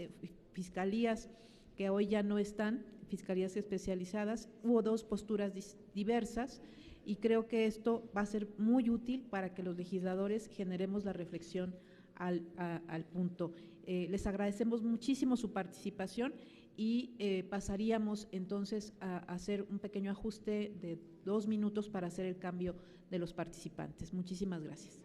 fiscalías que hoy ya no están, fiscalías especializadas, hubo dos posturas diversas, y creo que esto va a ser muy útil para que los legisladores generemos la reflexión al punto. Les agradecemos muchísimo su participación y pasaríamos entonces a hacer un pequeño ajuste de 2 minutos para hacer el cambio de los participantes. Muchísimas gracias.